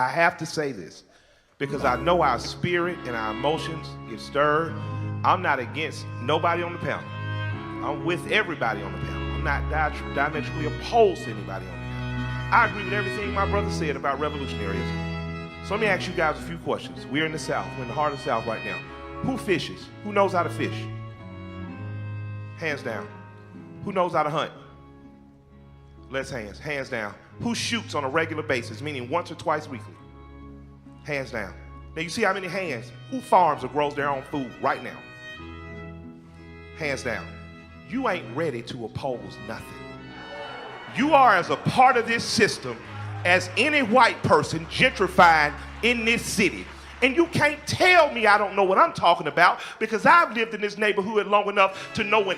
I have to say this because I know our spirit and our emotions get stirred. I'm not against nobody on the panel. I'm with everybody on the panel. I'm not diametrically opposed to anybody on the panel. I agree with everything my brother said about revolutionaryism. So let me ask you guys a few questions. We're in the South. We're in the heart of the South right now. Who fishes? Who knows how to fish? Hands down. Who knows how to hunt? Less hands. Hands down. Who shoots on a regular basis, meaning once or twice weekly? Hands down. Now you see how many hands? Who farms or grows their own food right now? Hands down. You ain't ready to oppose nothing. You are as a part of this system as any white person gentrified in this city. And you can't tell me I don't know what I'm talking about because I've lived in this neighborhood long enough to know when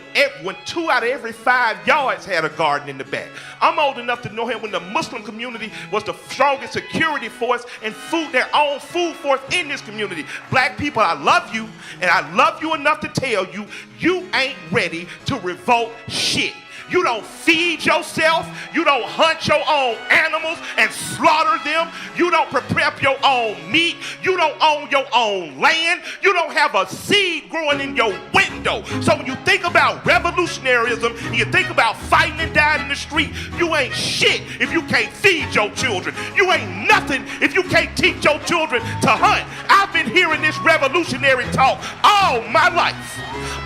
2 out of every 5 yards had a garden in the back. I'm old enough to know when the Muslim community was the strongest security force and their own food force in this community. Black people, I love you, and I love you enough to tell you, you ain't ready to revolt shit. You don't feed yourself. You don't hunt your own animals and slaughter them. You don't prepare your own meat. You don't own your own land. You don't have a seed growing in your window. So when you think about revolutionaryism and you think about fighting and dying in the street, you ain't shit if you can't feed your children. You ain't nothing if you can't teach your children to hunt. I've been hearing this revolutionary talk all my life.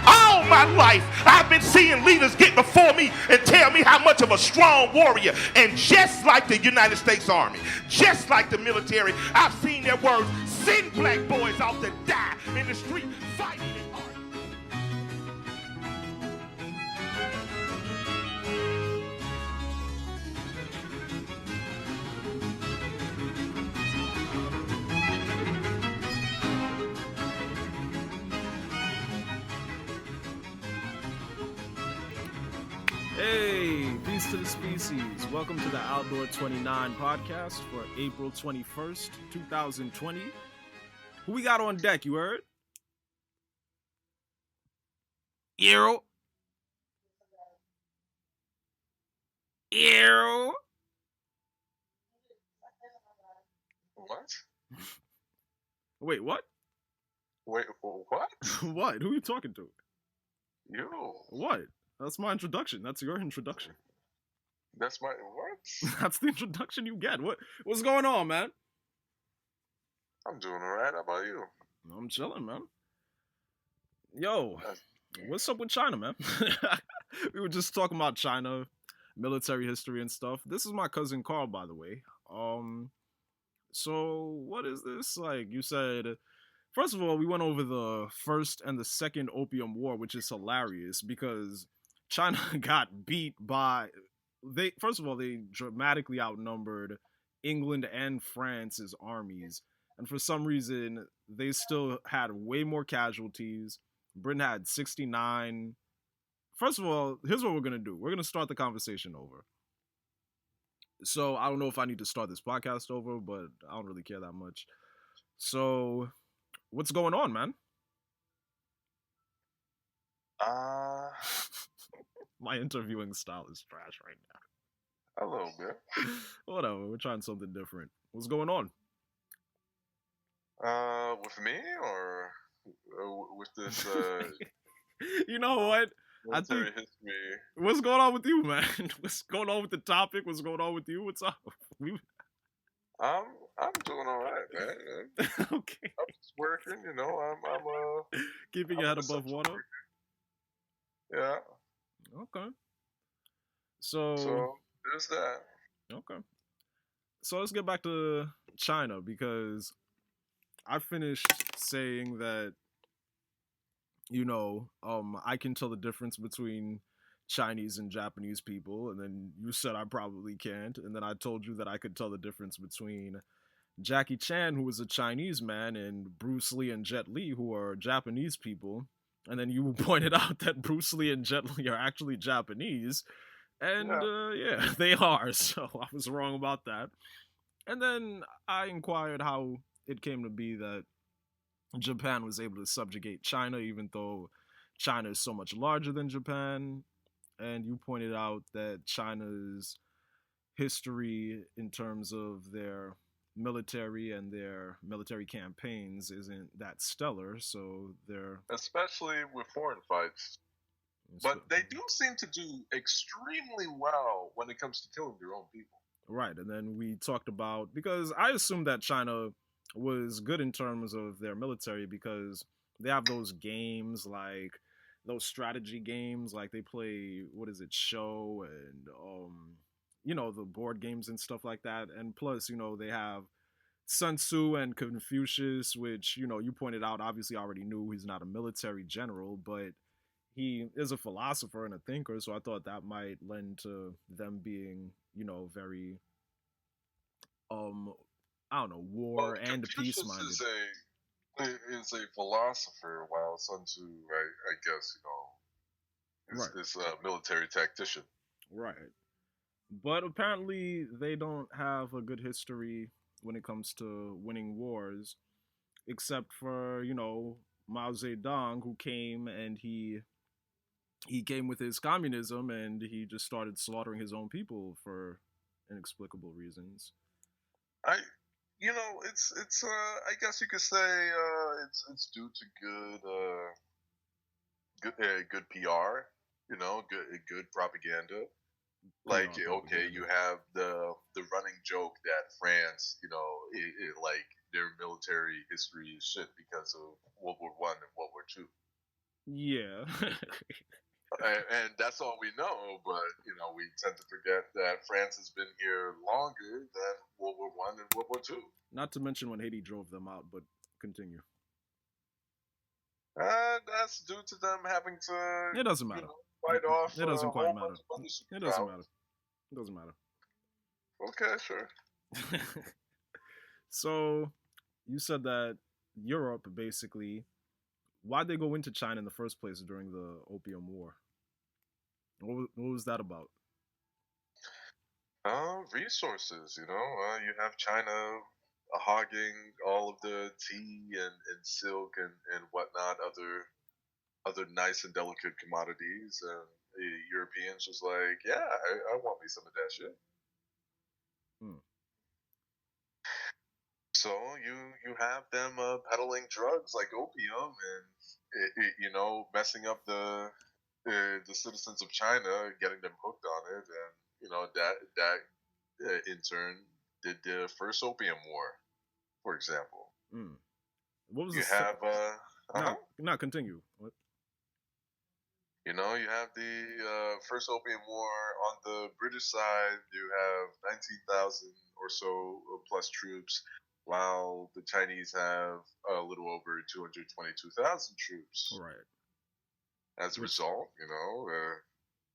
All my life, I've been seeing leaders get before me and tell me how much of a strong warrior. And just like the United States Army, just like the military, I've seen their words send black boys out to die in the street fighting and arguing. Hey, peace to the species. Welcome to the ALDOR-29 podcast for April 21st, 2020. Who we got on deck, you heard? Eero. What? Wait, what? Wait, what? What? Who are you talking to? You. What? That's my introduction. That's your introduction. That's my what? That's the introduction you get. What's going on, man? I'm doing alright. How about you? I'm chilling, man. Yo, what's up with China, man? We were just talking about China, military history and stuff. This is my cousin Carl, by the way. So what is this? Like you said, first of all, we went over the First and the Second Opium War, which is hilarious because China got beat by first of all, they dramatically outnumbered England and France's armies. And for some reason, they still had way more casualties. Britain had 69. First of all, here's what we're going to do. We're going to start the conversation over. So I don't know if I need to start this podcast over, but I don't really care that much. So what's going on, man? My interviewing style is trash right now. A little bit. Whatever, we're trying something different. What's going on? With me or with this You know what? military history? What's going on with you, man? What's going on with the topic? What's going on with you? What's up? I'm doing alright, man. Okay. I'm just working, you know. I'm Keeping your head above water. Worker. Yeah. Okay. So there's that. Okay. So let's get back to China because I finished saying that, you know, I can tell the difference between Chinese and Japanese people, and then you said I probably can't, and then I told you that I could tell the difference between Jackie Chan, who was a Chinese man, and Bruce Lee and Jet Li, who are Japanese people, and then you pointed out that Bruce Lee and Jet Li are actually Japanese, and yeah, they are, so I was wrong about that. And then I inquired how it came to be that Japan was able to subjugate China, even though China is so much larger than Japan. And you pointed out that China's history in terms of their military and their military campaigns isn't that stellar, so they're especially with foreign fights. But they do seem to do extremely well when it comes to killing their own people. right. And then we talked about, because I assumed that China was good in terms of their military because they have those games like those strategy games, like they play, what is it, show, and the board games and stuff like that. And plus, they have Sun Tzu and Confucius, which, you pointed out, obviously I already knew he's not a military general, but he is a philosopher and a thinker, so I thought that might lend to them being, very I don't know, Well, war and peace Confucius minded. is a philosopher, while Sun Tzu, I guess, Right. is a military tactician. Right. But apparently they don't have a good history when it comes to winning wars, except for, Mao Zedong, who came and he came with his communism and he just started slaughtering his own people for inexplicable reasons. It's I guess you could say it's due to good PR, good propaganda. Like, okay, you have the running joke that France, like their military history is shit because of World War One and World War Two. Yeah. And that's all we know, but we tend to forget that France has been here longer than World War One and World War Two. Not to mention when Haiti drove them out, but continue. That's due to them having to. It doesn't matter. Fight off. It doesn't quite matter. It doesn't matter. It doesn't matter. Okay, sure. So, you said that Europe basically. Why'd they go into China in the first place during the Opium War? What was that about? Resources. You have China hogging all of the tea and silk and whatnot, other nice and delicate commodities, and the Europeans was like, yeah, I want me some of that shit. So you have them peddling drugs like opium and messing up the citizens of China, getting them hooked on it, and that in turn did the first Opium War, for example. What was you have no, continue. What? You have the first Opium War on the British side. You have 19,000 or so plus troops, while the Chinese have a little over 222,000 troops. Right. As a result,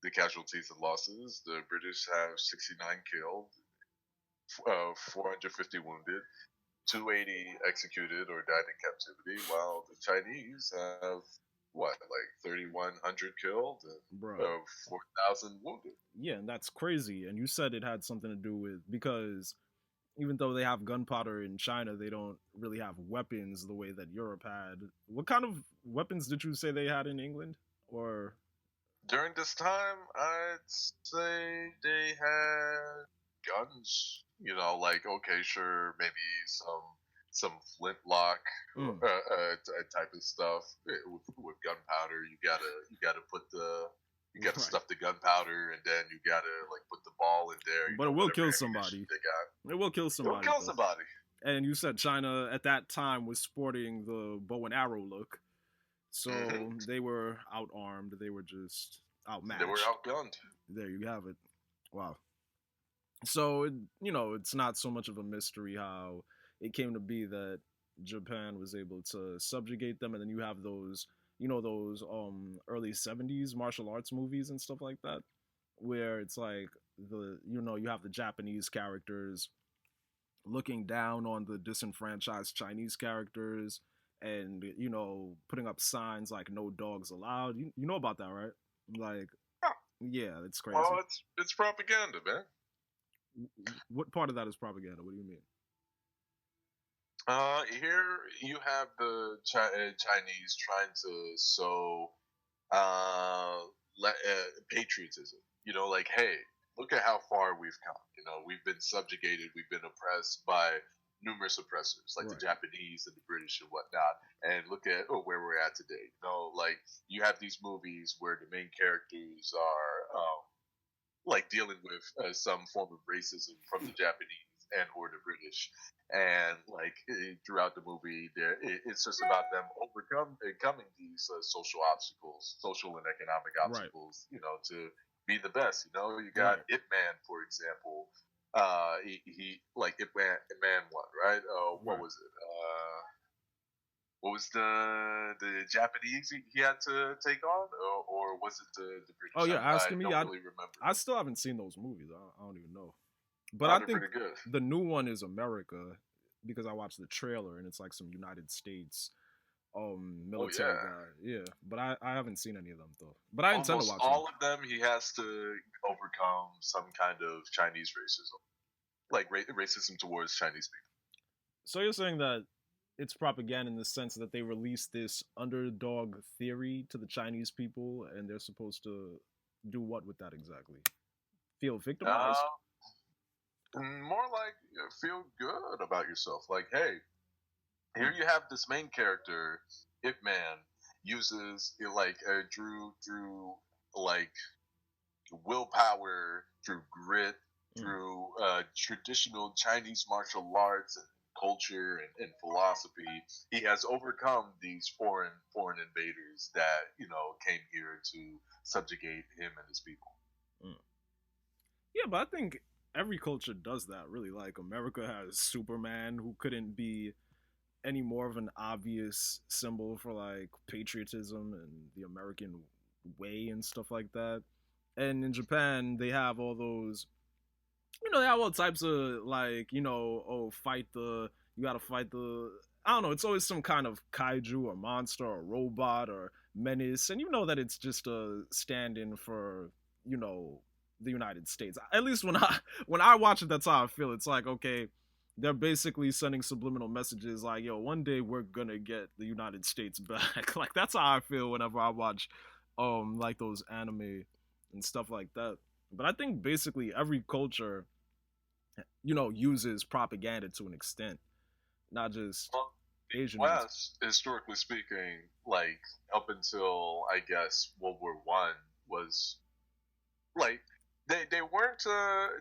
the casualties and losses, the British have 69 killed, 450 wounded, 280 executed or died in captivity, while the Chinese have like 3,100 killed and 4,000 wounded. Yeah, and that's crazy. And you said it had something to do with, because even though they have gunpowder in China, they don't really have weapons the way that Europe had. What kind of weapons did you say they had in England? Or during this time, I'd say they had guns. Like, okay, sure, maybe some flintlock type of stuff with gunpowder. You gotta stuff the gunpowder, and then you gotta put the ball in there. But it will kill somebody. It will kill somebody. It will kill somebody. And you said China at that time was sporting the bow and arrow look, so they were outarmed. They were just outmatched. They were outgunned. There you have it. Wow. So it's not so much of a mystery how it came to be that Japan was able to subjugate them, and then you have those early 70s martial arts movies and stuff like that, where it's like you have the Japanese characters looking down on the disenfranchised Chinese characters, and putting up signs like "No dogs allowed." You know about that, right? Like, yeah, it's crazy. Oh, it's propaganda, man. What part of that is propaganda? What do you mean? Here you have the Chinese trying to sow patriotism. Like, hey, look at how far we've come. We've been subjugated, we've been oppressed by numerous oppressors, like Right. the Japanese and the British and whatnot, and look at where we're at today. You know, like you have these movies where the main characters are like dealing with some form of racism from the Japanese and or the British, and like throughout the movie, it's just about them overcoming these social obstacles, social and economic Right. obstacles, you know, to be the best. You know, you Right. got Ip Man, for example. He like Ip Man one, right? What Right. was it? What was the Japanese he had to take on, or was it the British? Oh, you're I asking me? don't really remember. I still haven't seen those movies. I don't even know. But Oh, I they're think pretty good. the new one is America because I watched the trailer and it's like some United States military yeah. guy. Yeah, but I haven't seen any of them though. But I intend to Almost watch all them. of them, he has to overcome some kind of Chinese racism, like racism towards Chinese people. So you're saying that it's propaganda in the sense that they released this underdog theory to the Chinese people and they're supposed to do what with that exactly? Feel victimized? More like feel good about yourself. Like, hey, here you have this main character, Ip Man, uses like Drew like willpower, through grit, through traditional Chinese martial arts and culture and philosophy. He has overcome these foreign invaders that came here to subjugate him and his people. Mm. Yeah, but I think every culture does that, really. Like, America has Superman, who couldn't be any more of an obvious symbol for, like, patriotism and the American way and stuff like that. And in Japan, they have all those, they have all types of, like, you gotta fight the, I don't know, it's always some kind of kaiju or monster or robot or menace. And you know that it's just a stand in for, the United States. At least when I watch it, that's how I feel. It's like, okay, they're basically sending subliminal messages like, yo, one day we're gonna get the United States back. Like, that's how I feel whenever I watch like those anime and stuff like that. But I think basically every culture, uses propaganda to an extent, not just Well, Asian ones. West, historically speaking, like up until I guess World War I, was like they weren't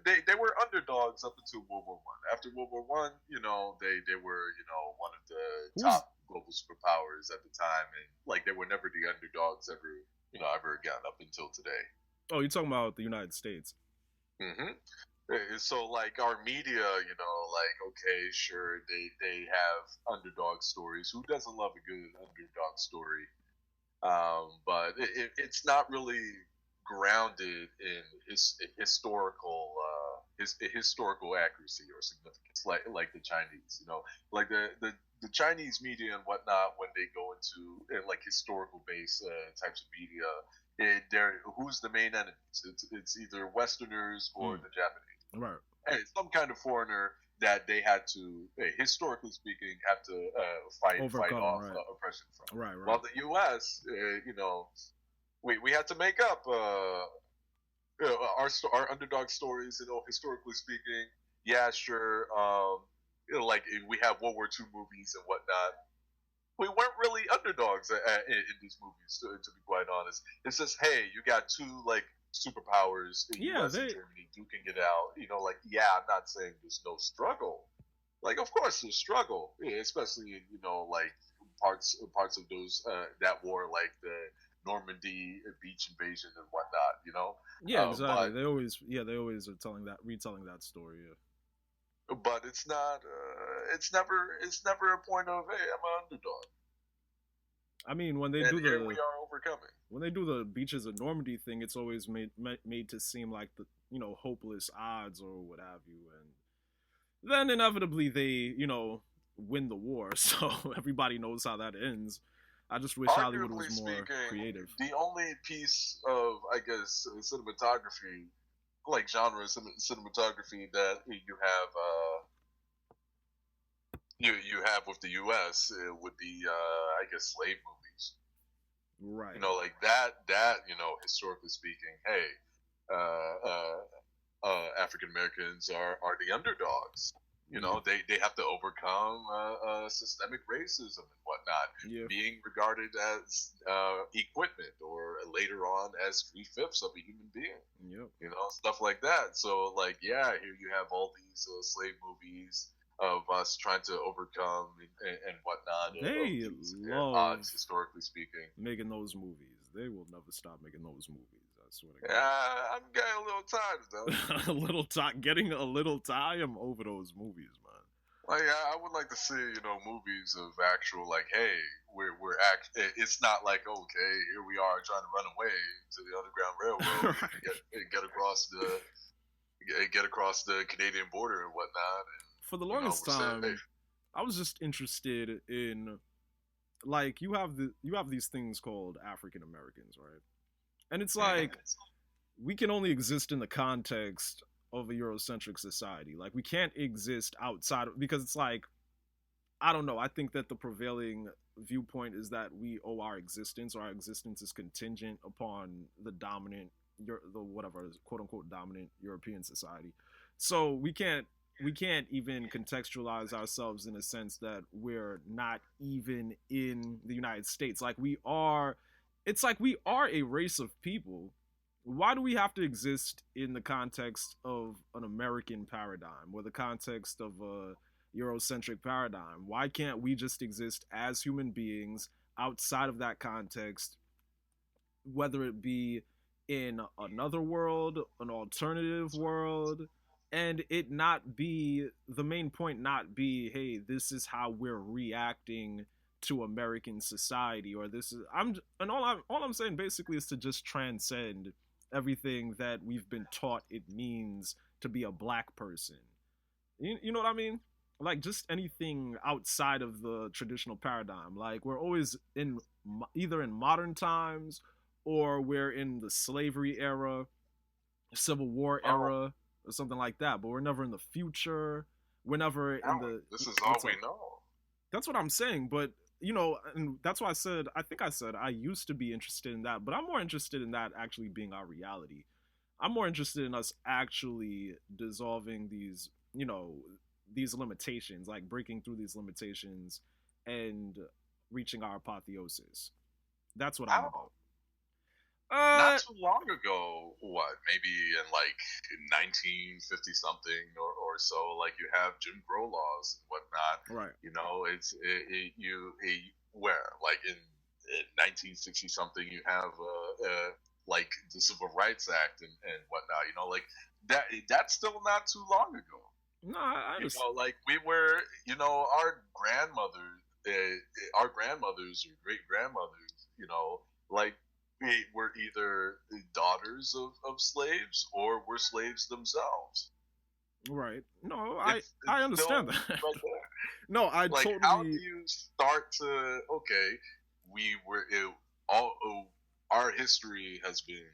they were underdogs up until World War I. After World War I, they were one of the Who's top global superpowers at the time, and like they were never the underdogs ever again up until today. Oh, you're talking about the United States. Mm-hmm. So like our media, like okay, sure, they have underdog stories. Who doesn't love a good underdog story? But it's not really grounded in historical accuracy or significance, like the Chinese. Like the Chinese media and whatnot, when they go into like historical based types of media, who's the main enemies? It's either Westerners or the Japanese. Right. And it's some kind of foreigner that they had to, historically speaking, have to fight Overcome, off right. oppression from. Right. While the U.S., we had to make up our underdog stories. Historically speaking, yeah, sure. Like we have World War II movies and whatnot. We weren't really underdogs in these movies, to be quite honest. It's just, hey, you got two like superpowers in U.S. and Germany duking it out. Yeah, I'm not saying there's no struggle. Like, of course there's struggle, especially in like parts of those that war, like the Normandy beach invasion and whatnot. Yeah, exactly. They always are retelling that story. Yeah. But it's not. It's never a point of, hey, I'm an underdog. I mean, when they and do here we are overcoming. When they do the beaches of Normandy thing, it's always made to seem like the hopeless odds or what have you, and then inevitably they win the war. So everybody knows how that ends. I just wish Hollywood was more creative. The only piece of, I guess, cinematography, like genre cinematography, that you have with the U.S. would be, I guess, slave movies. Right. Like that. Historically speaking, hey, African Americans are the underdogs. You know, they have to overcome systemic racism and whatnot, Yeah. being regarded as equipment or later on as 3/5 of a human being. Yep. You know, stuff like that. So, like, yeah, here you have all these slave movies of us trying to overcome and whatnot of They these love odds, historically speaking. making those movies. They will never stop making those movies. I swear to God. Yeah, I'm getting a little tired though. Getting a little tired. I'm over those movies, man. Like, I would like to see, you know, movies of actual, like, hey, it's not like, okay, here we are trying to run away to the Underground Railroad, and get across the Canadian border and whatnot. And, For the longest time, I was just interested in, like, you have these things called African Americans, right? And it's like we can only exist in the context of a Eurocentric society. Like, we can't exist outside of, because it's like, I don't know. I think that the prevailing viewpoint is that we owe our existence, or our existence is contingent upon the dominant, the whatever quote unquote dominant European society. So we can't even contextualize ourselves in a sense that we're not even in the United States. Like, it's like we are a race of people. Why do we have to exist in the context of an American paradigm, or the context of a Eurocentric paradigm? Why can't we just exist as human beings outside of that context, whether it be in another world, an alternative world, and it not be, the main point not be, hey, this is how we're reacting to American society, or this is, all I'm saying basically is to just transcend everything that we've been taught it means to be a black person. You know what I mean? Like, just anything outside of the traditional paradigm. Like, we're always either in modern times, or we're in the slavery era, Civil War era, or something like that. But we're never in the future. We're never in the. This is all we know. That's what I'm saying. But, you know, and that's why I said I used to be interested in that, but I'm more interested in that actually being our reality. I'm more interested in us actually dissolving these, you know, these limitations, like breaking through these limitations and reaching our apotheosis. That's what I'm about. Not too long ago, maybe in like 1950 something or so, like, you have Jim Crow laws and whatnot. Right. You know, where, like, in 1960 something, you have like the Civil Rights Act and whatnot. You know, like, that's still not too long ago. No, I understand. You know, like, we were, you know, our grandmothers or great grandmothers, you know, like, we were either daughters of slaves or were slaves themselves. Right. No, I understand that. Right there. No, I like, totally. How do you start to, okay, we were our history has been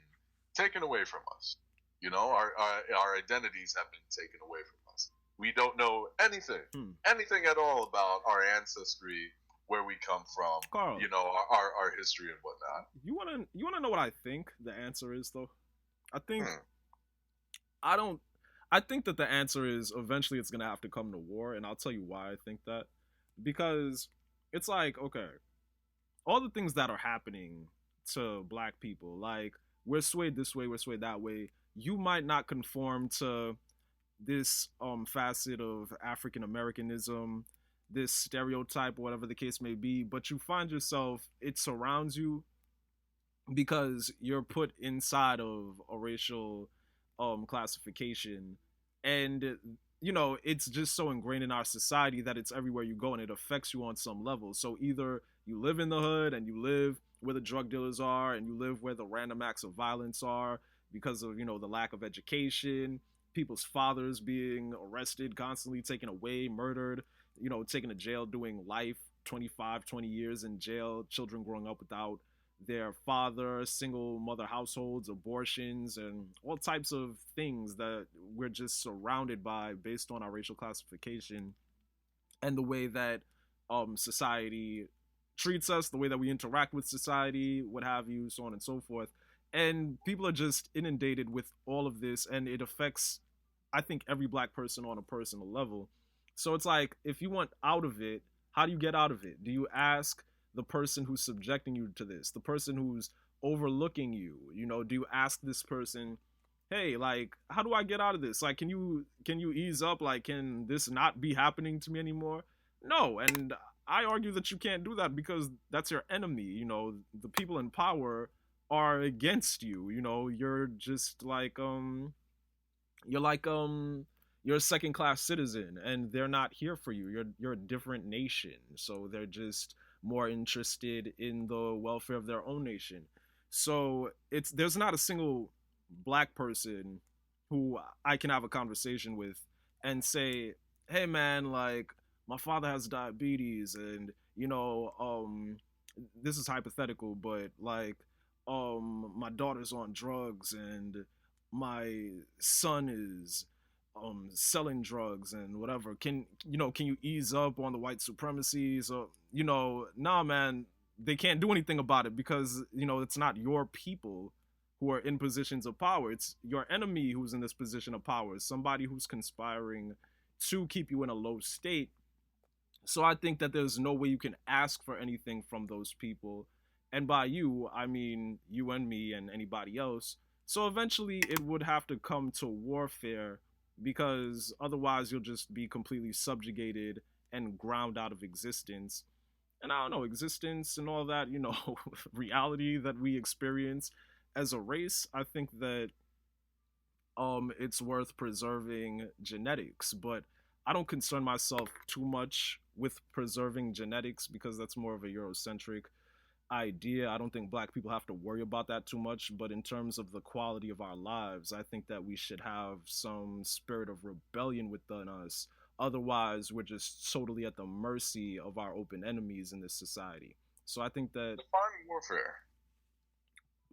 taken away from us. You know, our identities have been taken away from us. We don't know anything at all about our ancestry, where we come from, Carl, you know, our history and whatnot. You wanna know what I think the answer is, though? I think I think that the answer is eventually it's gonna have to come to war, and I'll tell you why I think that. Because it's like, okay, all the things that are happening to black people, like, we're swayed this way, we're swayed that way. You might not conform to this facet of African Americanism, this stereotype, whatever the case may be, but you find yourself, it surrounds you because you're put inside of a racial classification, and, you know, it's just so ingrained in our society that it's everywhere you go, and it affects you on some level. So either you live in the hood and you live where the drug dealers are, and you live where the random acts of violence are because of, you know, the lack of education, people's fathers being arrested, constantly taken away, murdered, you know, taken to jail, doing life, 25, 20 years in jail, children growing up without their father, single mother households, abortions, and all types of things that we're just surrounded by based on our racial classification and the way that society treats us, the way that we interact with society, what have you, so on and so forth. And people are just inundated with all of this, and it affects, I think, every black person on a personal level. So it's like, if you want out of it, how do you get out of it? Do you ask the person who's subjecting you to this, the person who's overlooking you? You know, do you ask this person, hey, like, how do I get out of this? Like, can you ease up? Like, can this not be happening to me anymore? No. And I argue that you can't do that, because that's your enemy. You know, the people in power are against you. You know, you're just like you're like you're a second class citizen, and they're not here for you. You're a different nation, so they're just more interested in the welfare of their own nation. So it's there's not a single black person who I can have a conversation with and say, hey man, like, my father has diabetes, and this is hypothetical, but like, my daughter's on drugs, and my son is selling drugs and whatever. Can you ease up on the white supremacy? So, nah man, they can't do anything about it, because it's not your people who are in positions of power. It's your enemy who's in this position of power, somebody who's conspiring to keep you in a low state. So I think that there's no way you can ask for anything from those people. And by you, I mean you and me and anybody else. So eventually it would have to come to warfare, because otherwise you'll just be completely subjugated and ground out of existence. And I don't know, existence and all that, reality that we experience as a race. I think that it's worth preserving genetics, but I don't concern myself too much with preserving genetics, because that's more of a Eurocentric idea. I don't think black people have to worry about that too much, but in terms of the quality of our lives, I think that we should have some spirit of rebellion within us. Otherwise, we're just totally at the mercy of our open enemies in this society. So I think that Define warfare.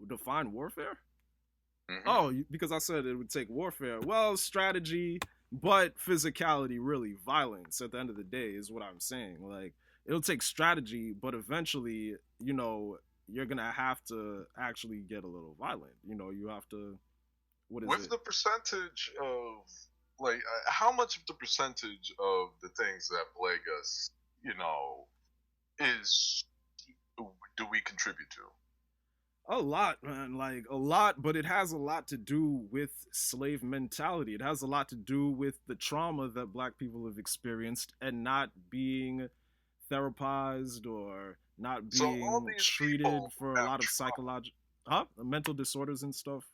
define warfare. Mm-hmm. Oh, because I said it would take warfare. Well, strategy, but physicality, really. Violence, at the end of the day, is what I'm saying. Like, it'll take strategy, but eventually, you're going to have to actually get a little violent. You have to, what is With it? the percentage of, like, how much of the percentage of the things that plague us, is do we contribute to? A lot, man, like a lot, but it has a lot to do with slave mentality. It has a lot to do with the trauma that black people have experienced, and not being therapized or not being treated for a lot of psychological, mental disorders and stuff.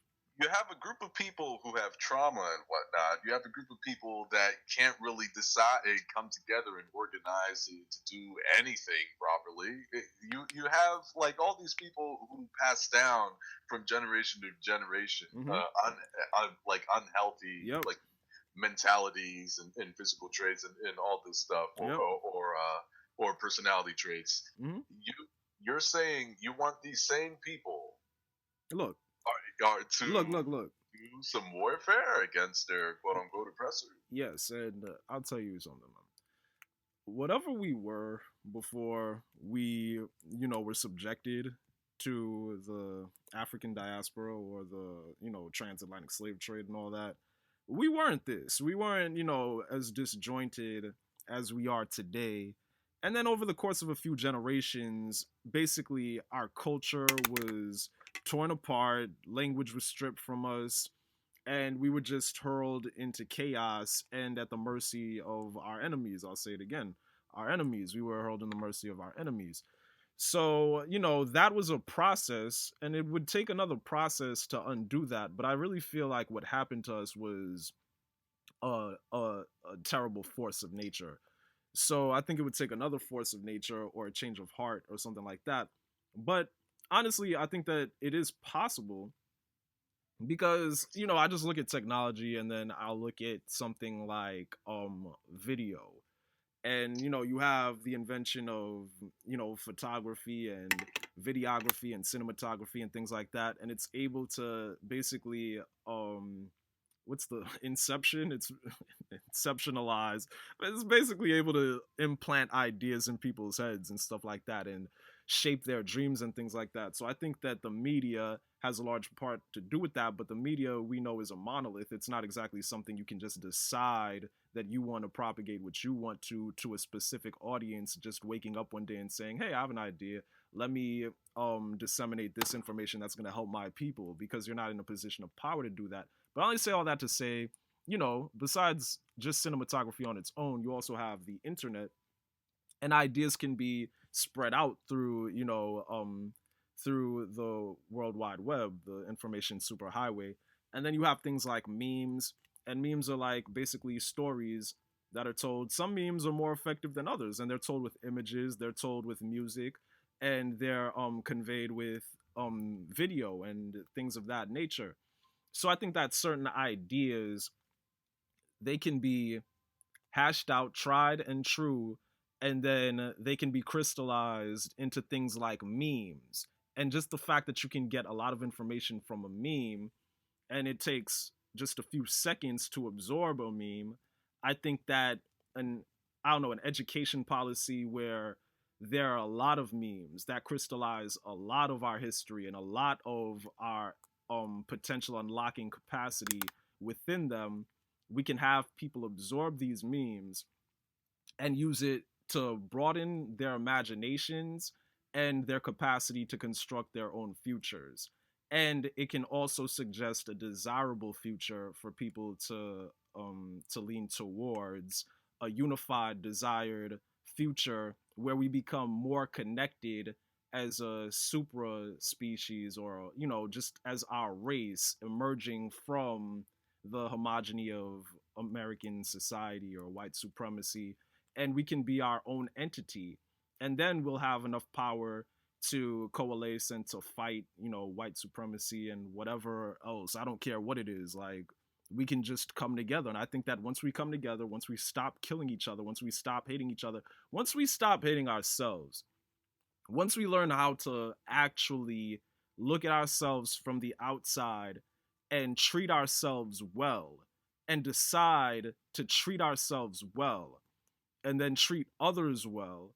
You have a group of people who have trauma and whatnot. You have a group of people that can't really decide, come together and organize to do anything properly. You have like all these people who pass down from generation to generation, like unhealthy, Yep. like mentalities and physical traits and all this stuff, Yep. or personality traits. Mhm. You're saying you want these same people Look, to look. do some warfare against their quote unquote oppressor. Yes, and I'll tell you something, man. Whatever we were before we, were subjected to the African diaspora or the, transatlantic slave trade and all that, we weren't this. We weren't, as disjointed as we are today. And then over the course of a few generations, basically our culture was torn apart, language was stripped from us, and we were just hurled into chaos and at the mercy of our enemies. I'll say it again, our enemies. We were hurled in the mercy of our enemies. So, that was a process, and it would take another process to undo that. But I really feel like what happened to us was a terrible force of nature. So I think it would take another force of nature or a change of heart or something like that. But honestly, I think that it is possible, because I just look at technology, and then I'll look at something like video, and you have the invention of photography and videography and cinematography and things like that, and it's able to basically what's the inception? It's inceptionalize. It's basically able to implant ideas in people's heads and stuff like that. And shape their dreams and things like that. So I think that the media has a large part to do with that, but the media we know is a monolith. It's not exactly something you can just decide that you want to propagate what you want to a specific audience, just waking up one day and saying, hey, I have an idea, let me disseminate this information that's going to help my people, because you're not in a position of power to do that. But I only say all that to say, besides just cinematography on its own, you also have the internet, and ideas can be spread out through, through the World Wide Web, the information superhighway. And then you have things like memes, and memes are like basically stories that are told. Some memes are more effective than others, and they're told with images, they're told with music, and they're conveyed with video and things of that nature. So I think that certain ideas, they can be hashed out, tried and true, and then they can be crystallized into things like memes. And just the fact that you can get a lot of information from a meme, and it takes just a few seconds to absorb a meme, I think that an an education policy where there are a lot of memes that crystallize a lot of our history and a lot of our potential unlocking capacity within them, we can have people absorb these memes and use it to broaden their imaginations and their capacity to construct their own futures. And it can also suggest a desirable future for people to lean towards, a unified, desired future where we become more connected as a supra species, or just as our race emerging from the homogeny of American society or white supremacy, and we can be our own entity. And then we'll have enough power to coalesce and to fight, white supremacy and whatever else. I don't care what it is. Like, we can just come together. And I think that once we come together, once we stop killing each other, once we stop hating each other, once we stop hating ourselves, once we learn how to actually look at ourselves from the outside and treat ourselves well, and decide to treat ourselves well, and then treat others well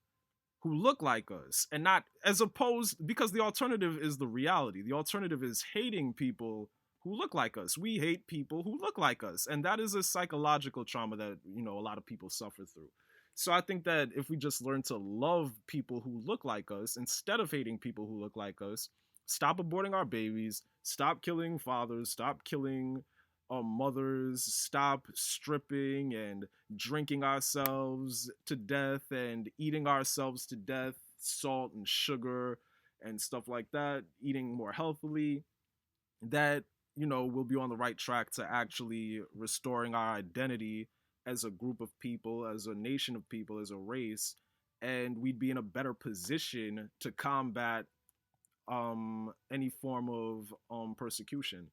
who look like us, and not as opposed, because the alternative is the reality. The alternative is hating people who look like us. We hate people who look like us, and that is a psychological trauma that a lot of people suffer through. So I think that if we just learn to love people who look like us instead of hating people who look like us, stop aborting our babies, stop killing fathers, stop killing mothers, stop stripping and drinking ourselves to death and eating ourselves to death, salt and sugar and stuff like that, eating more healthily, that we'll be on the right track to actually restoring our identity as a group of people, as a nation of people, as a race, and we'd be in a better position to combat any form of persecution.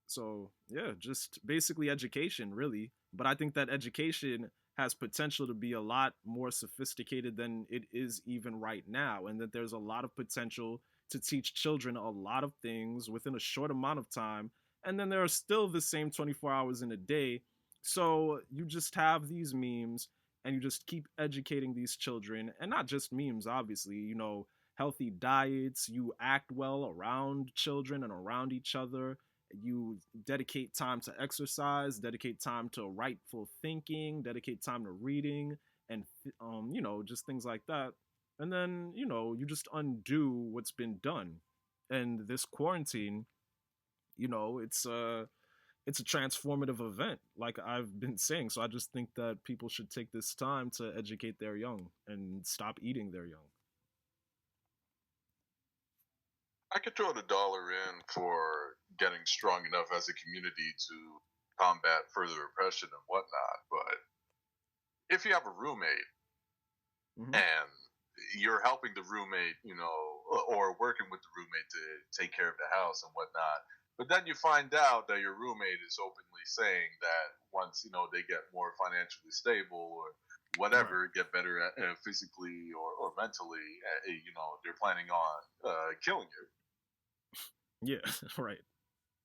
So yeah, just basically education, really. But I think that education has potential to be a lot more sophisticated than it is even right now, and that there's a lot of potential to teach children a lot of things within a short amount of time, and then there are still the same 24 hours in a day. So you just have these memes, and you just keep educating these children, and not just memes, obviously, healthy diets, you act well around children and around each other, you dedicate time to exercise, dedicate time to rightful thinking, dedicate time to reading, and just things like that. And then you just undo what's been done. And this quarantine, it's a transformative event, like I've been saying. So I just think that people should take this time to educate their young and stop eating their young. I could throw the dollar in for getting strong enough as a community to combat further oppression and whatnot, but if you have a roommate and you're helping the roommate, or working with the roommate to take care of the house and whatnot, but then you find out that your roommate is openly saying that once, they get more financially stable or whatever, Right. get better at, physically or mentally, they're planning on killing you. Yeah, right.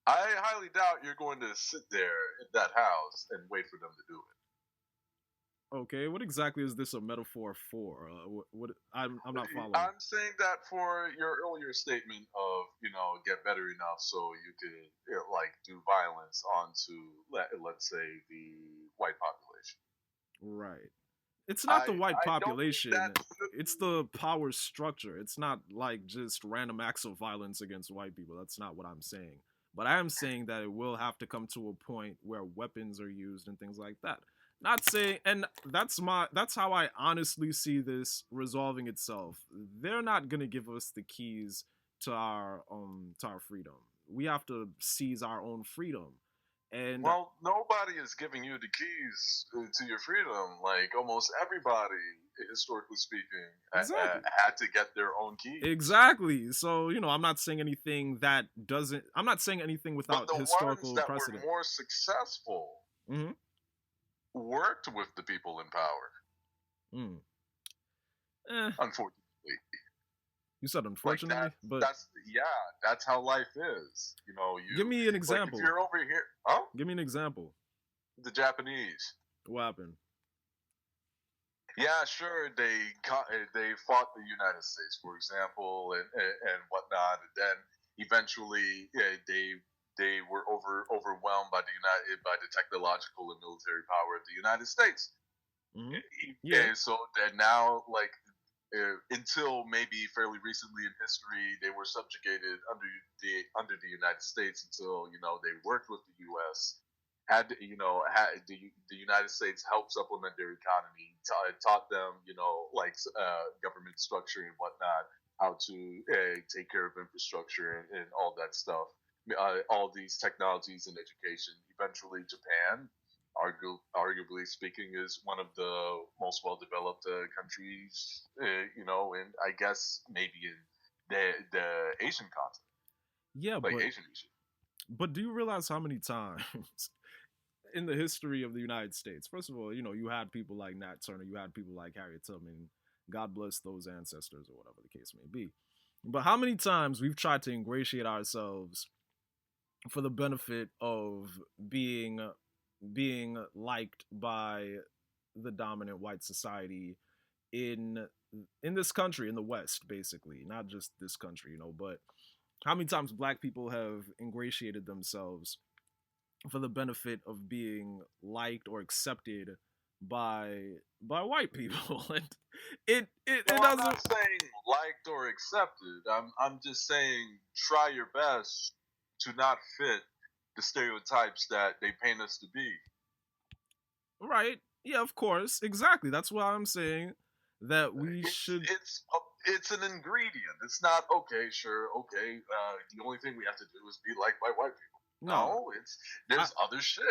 I highly doubt you're going to sit there in that house and wait for them to do it. Okay, what exactly is this a metaphor for? What I'm not following. I'm saying that for your earlier statement of, get better enough so you could like do violence onto let's say the white population. Right. It's not the white I don't think population. that should It's be. the power structure. It's not like just random acts of violence against white people. That's not what I'm saying. But I am saying that it will have to come to a point where weapons are used and things like that. Not saying, and that's how I honestly see this resolving itself. They're not gonna give us the keys to our freedom. We have to seize our own freedom. And Well, nobody is giving you the keys to your freedom. Like almost everybody, historically speaking, exactly. had to get their own keys. Exactly. So, I'm not saying anything I'm not saying anything But without the ones historical that were precedent. more successful Hmm. worked with the people in power. Mm. Eh, Unfortunately, you said like unfortunately, but that's how life is. give me an Like example. if you're over here, oh, Give me an example. the Japanese. What happened? Yeah, sure. They fought the United States, for example, and whatnot. And then eventually, they were overwhelmed by the technological and military power of the United States. Hmm. Yeah. And so that now, like until maybe fairly recently in history, they were subjugated under the United States until they worked with the U.S. Had the United States helped supplement their economy, taught them like government structure and whatnot, how to take care of infrastructure and all that stuff. All these technologies and education. Eventually, Japan, arguably speaking, is one of the most well-developed countries, and I guess maybe in the Asian continent, Yeah, like Asian region. but do you realize how many times in the history of the United States, first of all, you had people like Nat Turner, you had people like Harriet Tubman, God bless those ancestors or whatever the case may be. But how many times we've tried to ingratiate ourselves for the benefit of being liked by the dominant white society in this country, in the West, basically, not just this country, but how many times black people have ingratiated themselves for the benefit of being liked or accepted by white people. And it No, I'm doesn't. not saying liked or accepted. I'm just saying try your best to not fit the stereotypes that they paint us to be. Right, yeah, of course, exactly, that's why I'm saying that we It's should. it's it's an ingredient. It's not okay. Sure, okay. The only thing we have to do is be liked by white people. No, No, there's other shit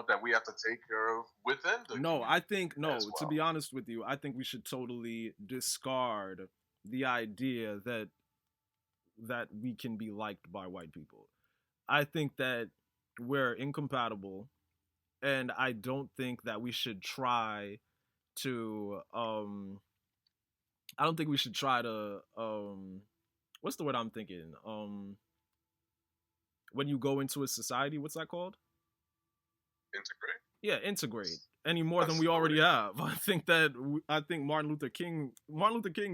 that we have to take care of within the no, community I think no. as To well. be honest with you, I think we should totally discard the idea that we can be liked by white people. I think that we're incompatible, and I don't think that we should try to. I don't think we should try to. What's the word I'm thinking? When you go into a society, what's that called? Integrate. Yeah, integrate any more than we Assimilate. already have. I think Martin Luther King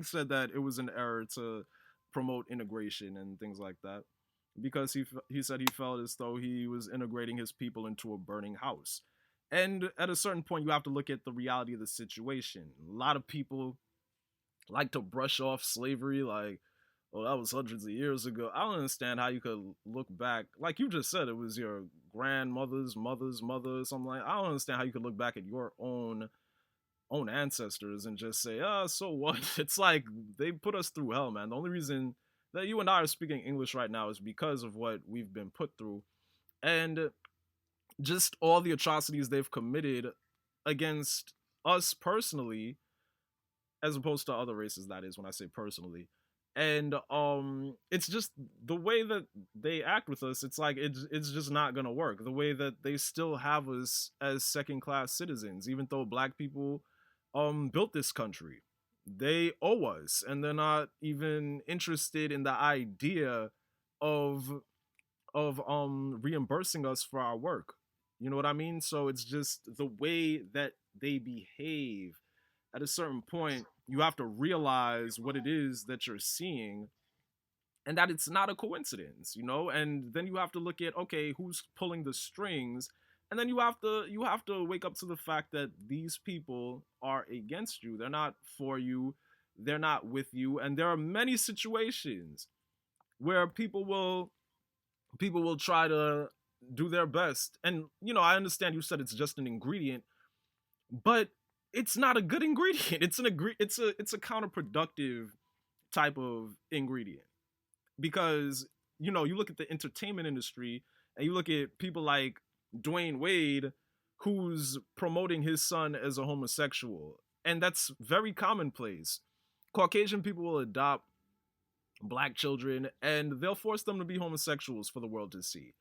said that it was an error to promote integration and things like that because he said he felt as though he was integrating his people into a burning house. And at a certain point you have to look at the reality of the situation. A lot of people like to brush off slavery like, oh, that was hundreds of years ago. I don't understand how you could look back, like you just said, it was your grandmother's mother's mother or something like. I don't understand how you could look back at your own ancestors and just say, so what? It's like they put us through hell, man. The only reason that you and I are speaking English right now is because of what we've been put through, and just all the atrocities they've committed against us personally, as opposed to other races. That is, when I say personally. And it's just the way that they act with us. It's like it's just not gonna work. The way that they still have us as second class citizens, even though black people built this country, they owe us, and they're not even interested in the idea of reimbursing us for our work. You know what I mean? So it's just the way that they behave. At a certain point, you have to realize what it is that you're seeing and that it's not a coincidence, you know? And then you have to look at, okay, who's pulling the strings? And then you have to wake up to the fact that these people are against you. They're not for you. They're not with you. And there are many situations where people will try to do their best. And you know, I understand you said it's just an ingredient, but it's not a good ingredient. It's a counterproductive type of ingredient, because you know, you look at the entertainment industry and you look at people like Dwayne Wade, who's promoting his son as a homosexual, and that's very commonplace. Caucasian people will adopt black children and they'll force them to be homosexuals for the world to see.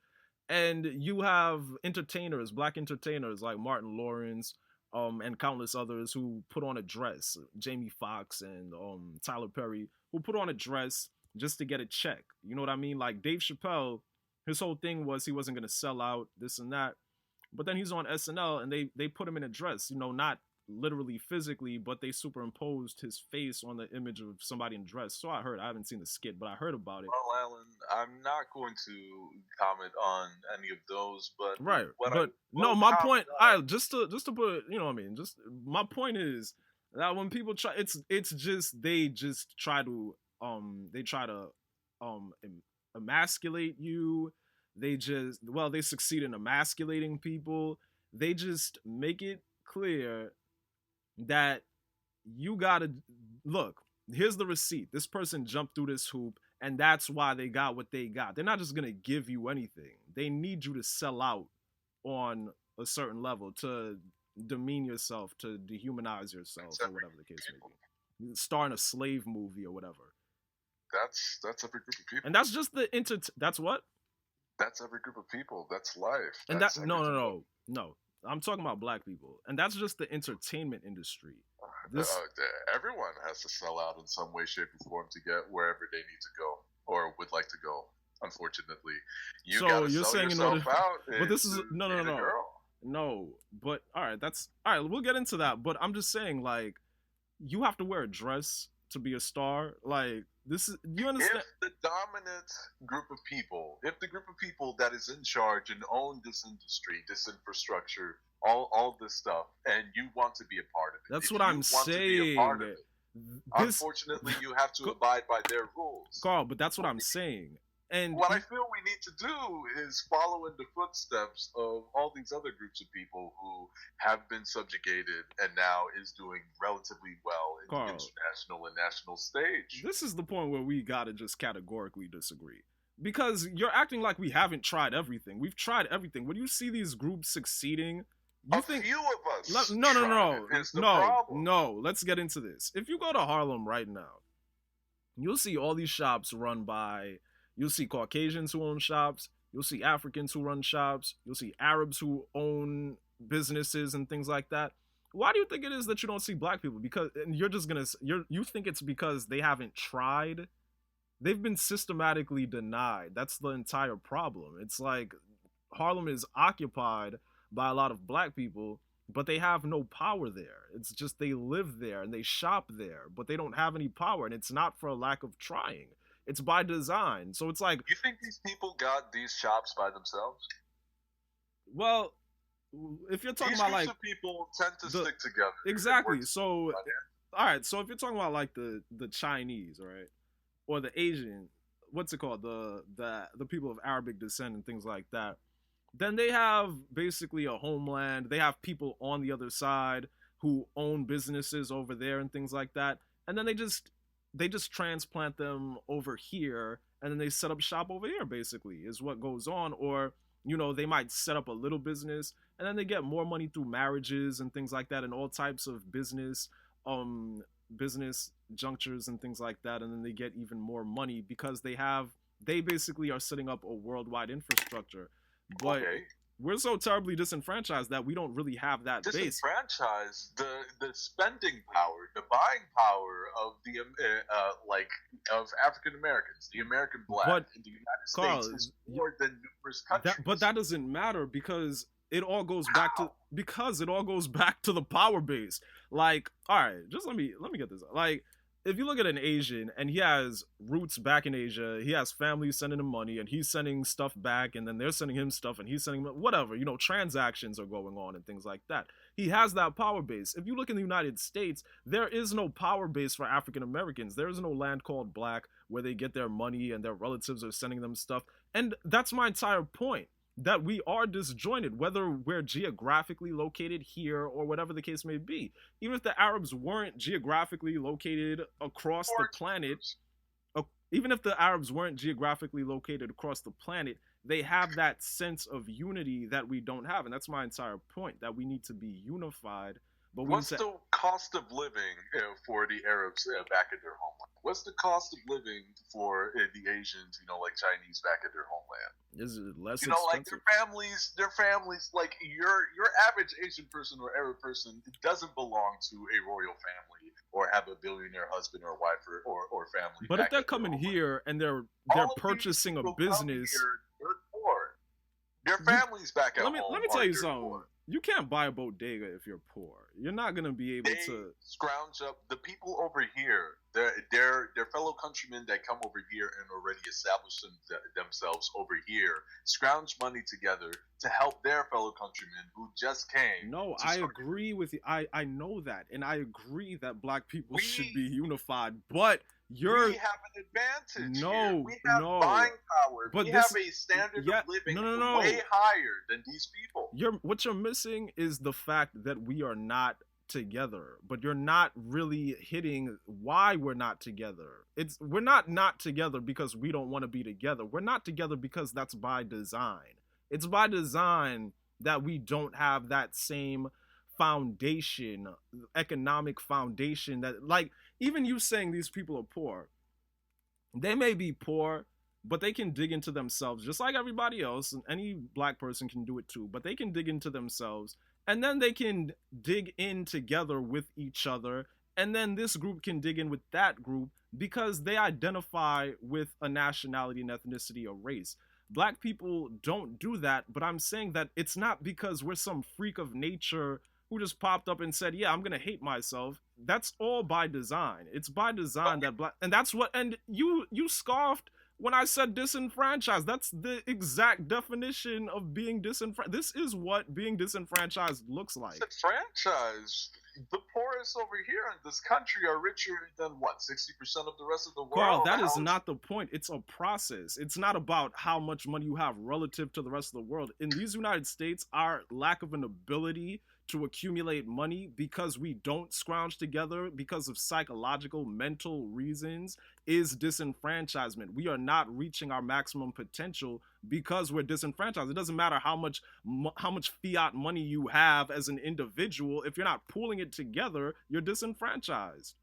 And you have entertainers, black entertainers like Martin Lawrence, and countless others who put on a dress, Jamie Foxx and Tyler Perry, who put on a dress just to get a check. You know what I mean? Like Dave Chappelle, his whole thing was he wasn't going to sell out, this and that. But then he's on SNL and they put him in a dress, you know, not literally physically, but they superimposed his face on the image of somebody in dress. So I heard, I haven't seen the skit, but I heard about it. Well, Alan, I'm not going to comment on any of those, but right. what But no, my point, just to put, you know what I mean, just my point is that when people try, it's just they just try to emasculate you. They succeed in emasculating people. They just make it clear that you gotta look, here's the receipt. This person jumped through this hoop and that's why they got what they got. They're not just gonna give you anything. They need you to sell out on a certain level, to demean yourself, to dehumanize yourself, or whatever the case may be. Star in a slave movie or whatever. That's every group of people. And that's just the that's what? That's every group of people. That's life. And that's no. I'm talking about black people, and that's just the entertainment industry. Everyone has to sell out in some way, shape, or form to get wherever they need to go or would like to go. Unfortunately, you gotta sell yourself out. But this is no. But all right, we'll get into that. But I'm just saying, like, you have to wear a dress to be a star. Like, this is, you understand? If the dominant group of people, if the group of people that is in charge and own this industry, this infrastructure, all this stuff, and you want to be a part of it. That's what I'm saying. Unfortunately, you have to abide by their rules. Carl, but that's what I'm saying. And what I feel we need to do is follow in the footsteps of all these other groups of people who have been subjugated and now is doing relatively well in the international and national stage. This is the point where we gotta just categorically disagree. Because you're acting like we haven't tried everything. We've tried everything. When you see these groups succeeding, you think few of us No, let's get into this. If you go to Harlem right now, you'll see all these shops run by, you'll see Caucasians who own shops, you'll see Africans who run shops, you'll see Arabs who own businesses and things like that. Why do you think it is that you don't see black people? Because, and you're just gonna, you think it's because they haven't tried? They've been systematically denied. That's the entire problem. It's like Harlem is occupied by a lot of black people, but they have no power there. It's just they live there and they shop there, but they don't have any power, and it's not for a lack of trying. It's by design. So it's like, you think these people got these shops by themselves? Well, if you're talking about like, people tend to stick together. Exactly. So, all right. So if you're talking about like the Chinese, right, or the Asian, what's it called, the people of Arabic descent and things like that, then they have basically a homeland. They have people on the other side who own businesses over there and things like that, and then they just transplant them over here, and then they set up shop over here, basically, is what goes on. Or, you know, they might set up a little business, and then they get more money through marriages and things like that, and all types of business junctures and things like that, and then they get even more money because they basically are setting up a worldwide infrastructure. But we're so terribly disenfranchised that we don't really have that base. Disenfranchised, the spending power, the buying power of the of African Americans, the American black in the United States is more than numerous countries. But that doesn't matter, because it all goes back to the power base. Like, all right, just let me get this. Like, if you look at an Asian and he has roots back in Asia, he has family sending him money and he's sending stuff back and then they're sending him stuff and he's sending whatever, transactions are going on and things like that. He has that power base. If you look in the United States, there is no power base for African Americans. There is no land called black where they get their money and their relatives are sending them stuff. And that's my entire point. That we are disjointed, whether we're geographically located here or whatever the case may be. Even if the Arabs weren't geographically located across the planet, they have that sense of unity that we don't have. And that's my entire point, that we need to be unified. But what's the cost of living for the Arabs back at their homeland? What's the cost of living for the Asians, like Chinese back at their homeland? Is it less expensive? Like their families, like your average Asian person or Arab person doesn't belong to a royal family or have a billionaire husband or wife or family. But if they're coming here and they're purchasing a business, they're poor. Their families back at home. Let me tell you something. Poor. You can't buy a bodega if you're poor. You're not gonna be able to scrounge up the people over here. Their fellow countrymen that come over here and already establish themselves over here. Scrounge money together to help their fellow countrymen who just came. No, I agree with you. I know that, and I agree that black people should be unified. But we have an advantage. No, we have buying power. But we have a standard of living way higher than these people. What you're missing is the fact that we are not together, but you're not really hitting why we're not together. We're not together because we don't want to be together. We're not together because that's by design. It's by design that we don't have that same foundation, economic foundation, that, like, even you saying these people are poor, they may be poor, but they can dig into themselves just like everybody else, and any black person can do it too, but they can dig into themselves, and then they can dig in together with each other, and then this group can dig in with that group because they identify with a nationality, an ethnicity, a race. Black people don't do that, but I'm saying that it's not because we're some freak of nature who just popped up and said, yeah, I'm gonna hate myself. That's all by design. It's by design that black, and that's what, and you scoffed when I said disenfranchised. That's the exact definition of being disenfranchised. This is what being disenfranchised looks like. Disenfranchised. The poorest over here in this country are richer than what, 60% of the rest of the world? Carl, that is not the point. It's a process. It's not about how much money you have relative to the rest of the world. In these United States, our lack of an ability to accumulate money because we don't scrounge together because of psychological, mental reasons is disenfranchisement. We are not reaching our maximum potential because we're disenfranchised. It doesn't matter how much fiat money you have as an individual. If you're not pooling it together, you're disenfranchised.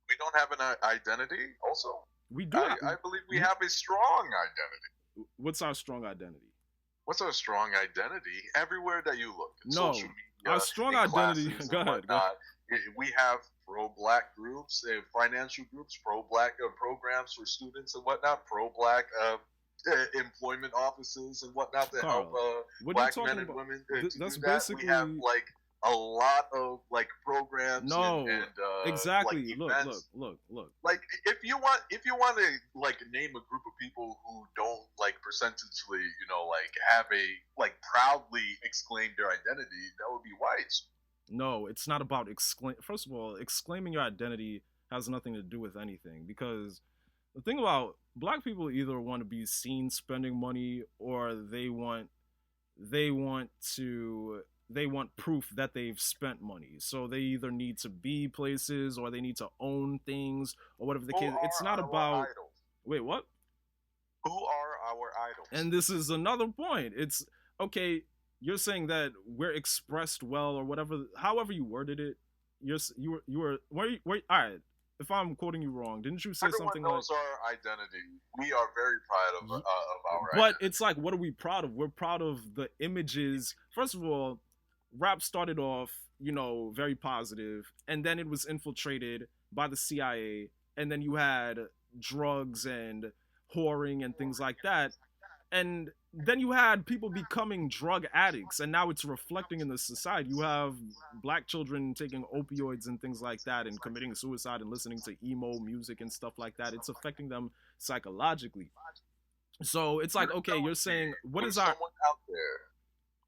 We don't have an identity also? We do. I believe we have a strong identity. What's our strong identity? What's our strong identity? Everywhere that you look. No. Social media, our strong identity. Go ahead. We have pro-black groups, financial groups, pro-black programs for students and whatnot, pro-black employment offices and whatnot to help black men and women. That's basically. We have like a lot of like programs. And exactly. Like, look. Like if you want to like name a group of people who don't like percentagely, like have a like proudly exclaim their identity, that would be whites. No, it's not about First of all, exclaiming your identity has nothing to do with anything, because the thing about black people either want to be seen spending money or they want proof that they've spent money. So they either need to be places or they need to own things or whatever the case. It's not about idols? Wait, what? Who are our idols? And this is another point. It's okay. You're saying that we're expressed well or whatever, however you worded it. You were all right. If I'm quoting you wrong, didn't you say something like? Everyone knows our identity. We are very proud of our But identity. it's like, what are we proud of? We're proud of the images. First of all, rap started off, very positive, and then it was infiltrated by the CIA, and then you had drugs and whoring and things like that. And then you had people becoming drug addicts, and now it's reflecting in the society. You have black children taking opioids and things like that, and committing suicide and listening to emo music and stuff like that. It's affecting them psychologically. So it's like, okay, you're saying, what is someone out there?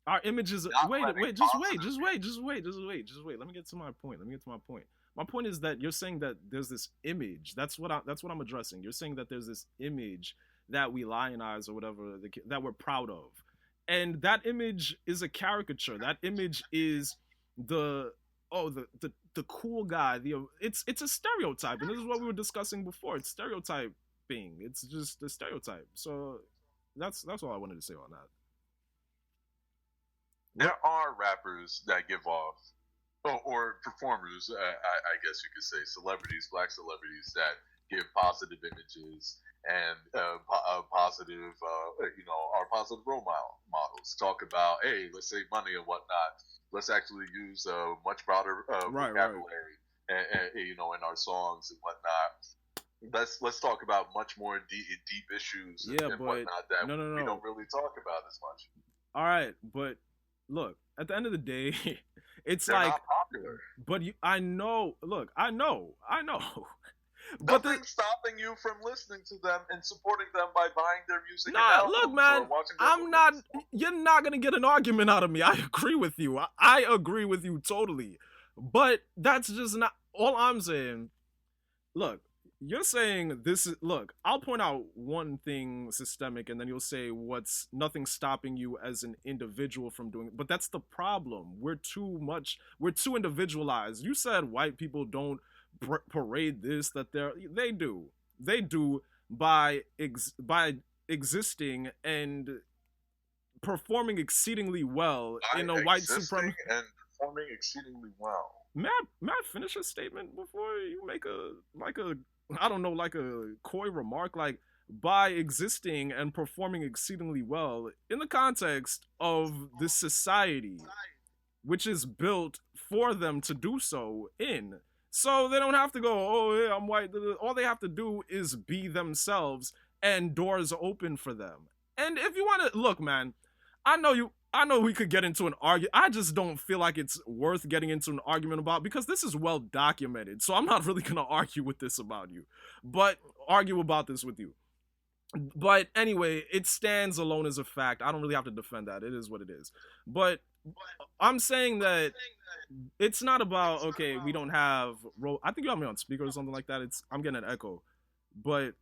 Our image is Not wait, letting wait, just wait, positive- just wait, just wait, just wait, just wait. Let me get to my point. Let me get to my point. My point is that you're saying that there's this image. That's what I'm addressing. You're saying that there's this image that we lionize or whatever that we're proud of, and that image is a caricature. That image is the the cool guy. It's a stereotype, and this is what we were discussing before. It's stereotyping. It's just a stereotype. So that's all I wanted to say on that. There are rappers that give off, or performers, I guess you could say, celebrities, black celebrities that give positive images and positive, are positive role models. Talk about, hey, let's save money and whatnot. Let's actually use a much broader vocabulary, and, in our songs and whatnot. Let's talk about much more deep issues and whatnot that we don't really talk about as much. All right, but look, at the end of the day, it's They're like not popular. But I know. Look, I know. But nothing's stopping you from listening to them and supporting them by buying their music. Nah, look, man, I'm not. You're not gonna get an argument out of me. I agree with you. I agree with you totally. But that's just not all I'm saying. Look, you're saying this is. Look, I'll point out one thing systemic, and then you'll say what's nothing stopping you as an individual from doing it. But that's the problem. We're too individualized. You said white people don't parade this, that they do by existing and performing exceedingly well in a white supremacy and performing exceedingly well. May I finish a statement before you make a I don't know, like a coy remark? Like, by existing and performing exceedingly well in the context of this society, which is built for them to do so in. So they don't have to go, oh, yeah, I'm white. All they have to do is be themselves, and doors open for them. And if you want to, look, man, I know we could get into an argument. I just don't feel like it's worth getting into an argument about, because this is well documented. So I'm not really going to argue with this about you, but argue about this with you. But anyway, it stands alone as a fact. I don't really have to defend that. It is what it is. But I'm saying that it's not about, okay, we don't have I think you have me on speaker or something like that. I'm getting an echo. But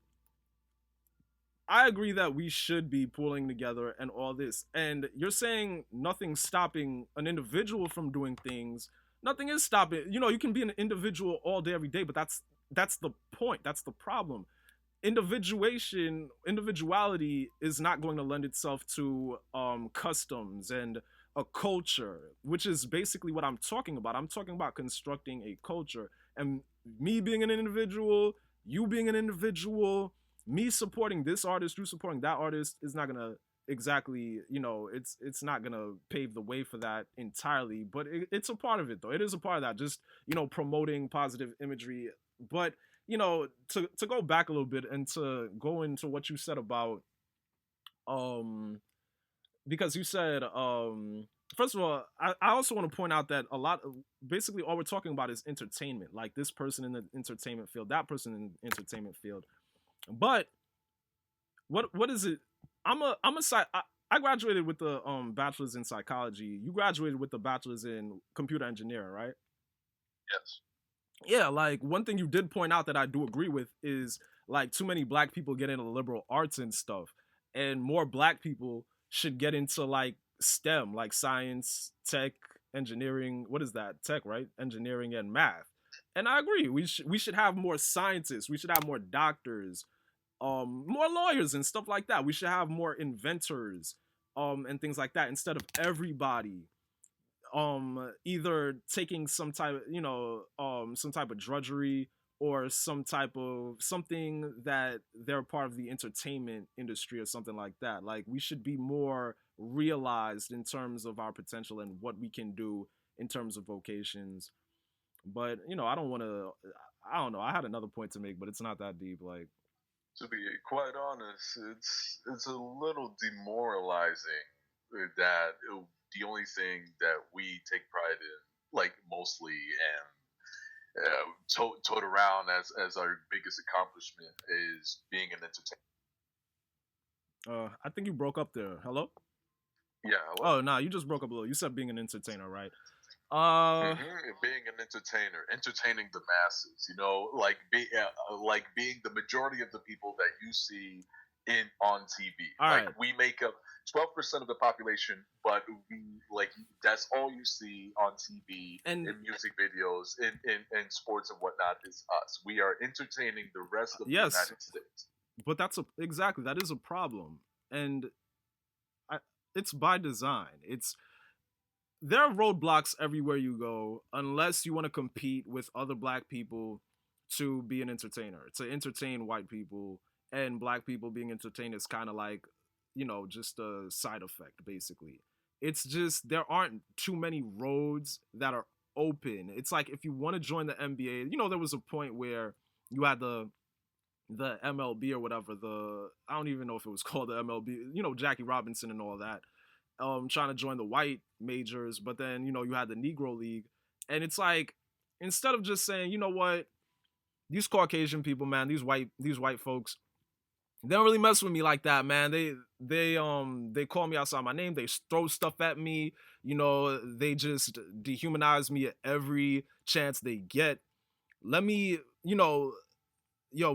I agree that we should be pulling together and all this. And you're saying nothing's stopping an individual from doing things. Nothing is stopping. You can be an individual all day, every day, but that's the point. That's the problem. Individuality is not going to lend itself to customs and a culture, which is basically what I'm talking about. I'm talking about constructing a culture, and me being an individual, you being an individual, me supporting this artist, you supporting that artist is not gonna exactly, it's not gonna pave the way for that entirely, but it's a part of it though. It is a part of that, just promoting positive imagery. But to go back a little bit and to go into what you said about because you said first of all, I also want to point out that basically all we're talking about is entertainment, like this person in the entertainment field, that person in the entertainment field. But what is it? I graduated with the bachelor's in psychology. You graduated with the bachelor's in computer engineering, right? Yes. Yeah, like one thing you did point out that I do agree with is like too many black people get into liberal arts and stuff, and more black people should get into like STEM, like science, tech, engineering. What is that? Tech, right? Engineering and math. And I agree. We should have more scientists. We should have more doctors, more lawyers and stuff like that. We should have more inventors, and things like that, instead of everybody either taking some type of drudgery or some type of something that they're part of the entertainment industry or something like that. Like, we should be more realized in terms of our potential and what we can do in terms of vocations. But I don't know, I had another point to make, but it's not that deep. Like, To be quite honest, it's a little demoralizing that the only thing that we take pride in, like mostly, and tote around as our biggest accomplishment is being an entertainer. I think you broke up there. Hello? Yeah, hello. Oh, nah, you just broke up a little. You said being an entertainer, right? Being an entertainer, entertaining the masses, you know, like being the majority of the people that you see in on TV. All Like right. we make up 12% of the population, but we like that's all you see on TV, And in music videos, in sports and whatnot is us. We are entertaining the rest of the yes, United States. but exactly that is a problem, and I, it's by design. There are roadblocks everywhere you go unless you want to compete with other black people to be an entertainer, to entertain white people, and black people being entertained is kind of like, just a side effect basically. It's just there aren't too many roads that are open. It's like if you want to join the NBA, there was a point where you had the MLB or whatever, the I don't even know if it was called the MLB, Jackie Robinson and all that, trying to join the white majors, but then you had the Negro League, and it's like instead of just saying, you know what, these Caucasian people, man, these white folks, they don't really mess with me like that, man. They call me outside my name, they throw stuff at me, they just dehumanize me at every chance they get. Let me,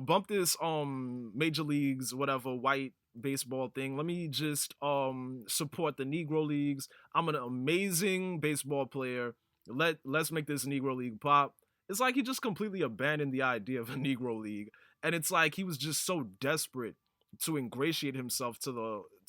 bump this major leagues whatever white baseball thing. Let me just support the Negro leagues. I'm an amazing baseball player. Let's make this Negro league pop. It's like he just completely abandoned the idea of a Negro league, and it's like he was just so desperate to ingratiate himself to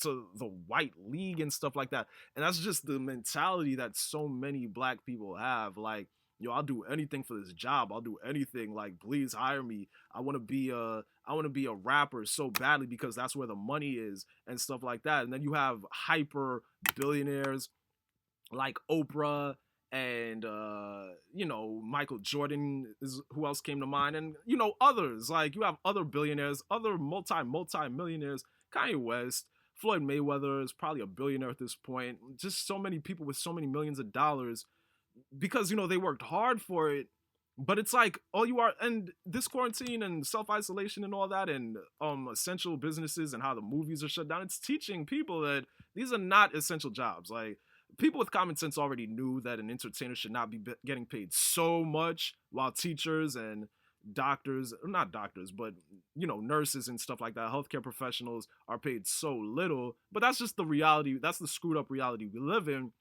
the white league and stuff like that. And that's just the mentality that so many black people have. Like, yo, I'll do anything for this job. I'll do anything. Like, please hire me. I want to be a rapper so badly because that's where the money is and stuff like that. And then you have hyper billionaires like Oprah and Michael Jordan is who else came to mind, and others. Like, you have other billionaires, other multi millionaires, Kanye West, Floyd Mayweather is probably a billionaire at this point. Just so many people with so many millions of dollars because they worked hard for it. But it's like all you are, and this quarantine and self-isolation and all that, and essential businesses and how the movies are shut down, it's teaching people that these are not essential jobs. Like, people with common sense already knew that an entertainer should not be getting paid so much, while teachers and doctors, not doctors, but nurses and stuff like that, healthcare professionals are paid so little. But that's just the reality. That's the screwed up reality we live in.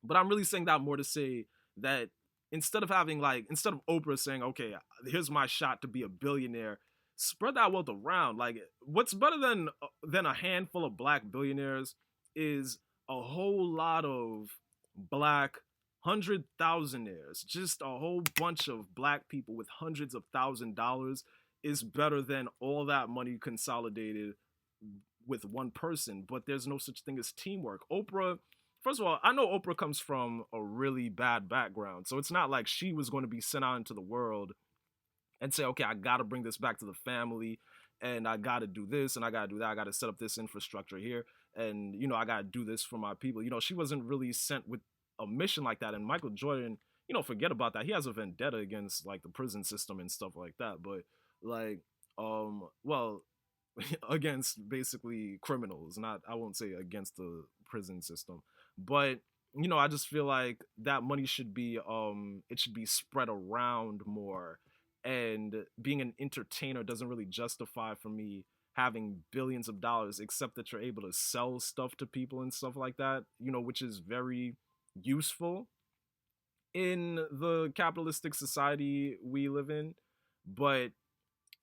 But I'm really saying that more to say that instead of Oprah saying, okay, here's my shot to be a billionaire, spread that wealth around. Like, what's better than a handful of black billionaires is a whole lot of black hundred thousandaires. Just a whole bunch of black people with hundreds of $1,000 is better than all that money consolidated with one person. But there's no such thing as teamwork. Oprah, first of all, I know Oprah comes from a really bad background, so it's not like she was going to be sent out into the world and say, okay, I got to bring this back to the family, and I got to do this, and I got to do that. I got to set up this infrastructure here, and I got to do this for my people. She wasn't really sent with a mission like that. And Michael Jordan, forget about that. He has a vendetta against like the prison system and stuff like that. But like, well, against basically criminals. Not, I won't say against the prison system, but I just feel like that money should be it should be spread around more. And being an entertainer doesn't really justify for me having billions of dollars, except that you're able to sell stuff to people and stuff like that, which is very useful in the capitalistic society we live in. But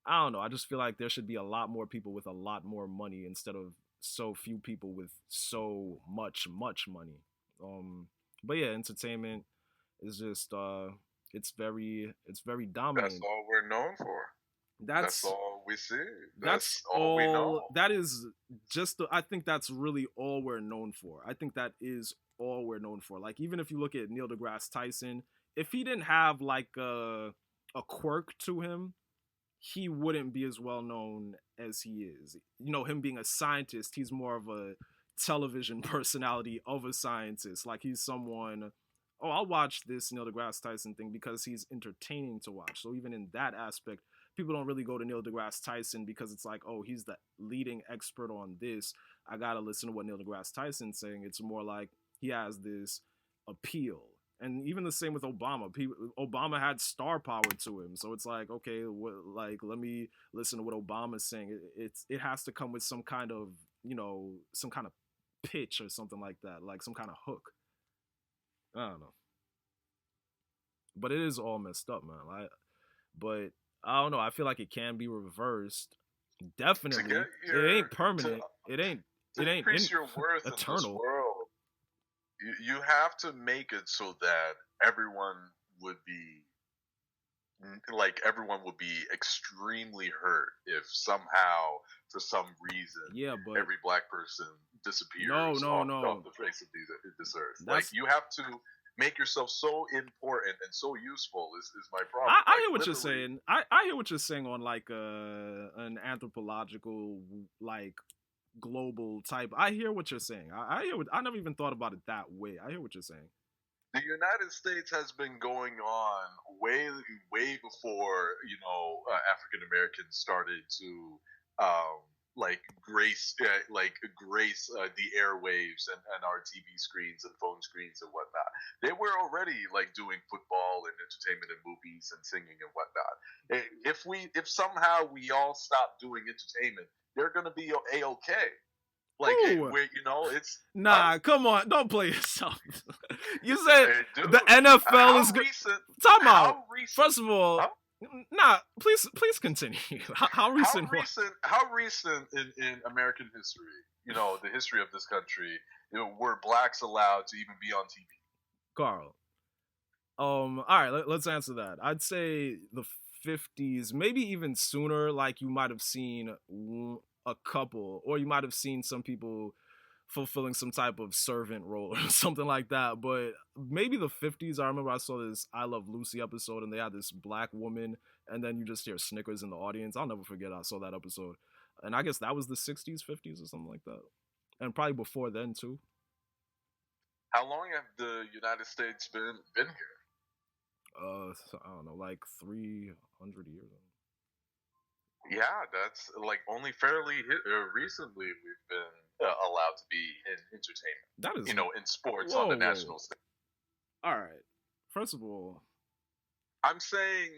I don't know. I just feel like there should be a lot more people with a lot more money instead of so few people with so much money. But yeah, entertainment is just it's very That's dominant. all we're known for. That's That's all we see. that's That's all we know. that is I think that's really all we're known for. I think that is all we're known for. Like, even if you look at Neil deGrasse Tyson, if he didn't have like a quirk to him, he wouldn't be as well known as he is. You know, him being a scientist, he's more of a television personality of a scientist. Like he's someone, oh, I'll watch this Neil deGrasse Tyson thing because he's entertaining to watch. So even in that aspect, people don't really go to Neil deGrasse Tyson because it's like, oh, he's the leading expert on this. I gotta listen to what Neil deGrasse Tyson's saying. It's more like he has this appeal. And even the same with Obama. Obama had star power to him, so it's like, okay, let me listen to what Obama's saying. It has to come with some kind of, you know, some kind of pitch or something like that, like some kind of hook. I don't know, but it is all messed up, man. But I don't know. I feel like it can be reversed. Definitely, it ain't permanent. It ain't increase your worth eternal. In this world. You have to make it so that everyone would be extremely hurt if somehow, for some reason, but every black person disappears no. off the face of this earth. Like, you have to make yourself so important and so useful is my problem. I hear what you're saying. I hear what you're saying on like an anthropological, like, global type. I hear what you're saying. I never even thought about it that way. I hear what you're saying. The United States has been going on way before, you know, African Americans started to grace the airwaves and our TV screens and phone screens and whatnot. They were already like doing football and entertainment and movies and singing and whatnot. If somehow we all stop doing entertainment, they're gonna be a-okay. Like, you know, it's come on, don't play yourself. You said the NFL is good. Time out. First of all, please continue. How recent? How recent in American history, you know, the history of this country, you know, were blacks allowed to even be on TV? Carl. All right, let's answer that. I'd say the 50s, maybe even sooner. Like, you might have seen a couple, or you might have seen some people fulfilling some type of servant role or something like that. But maybe the 50s. I remember I saw this I Love Lucy episode, and they had this black woman, and then you just hear Snickers in the audience. I'll never forget I saw that episode. And I guess that was the 60s, 50s, or something like that. And probably before then too. How long have the United States been here? I don't know, like 300 years. Yeah, that's like only fairly recently we've been allowed to be in entertainment. That is, you know, in sports on the national stage. All right. First of all, I'm saying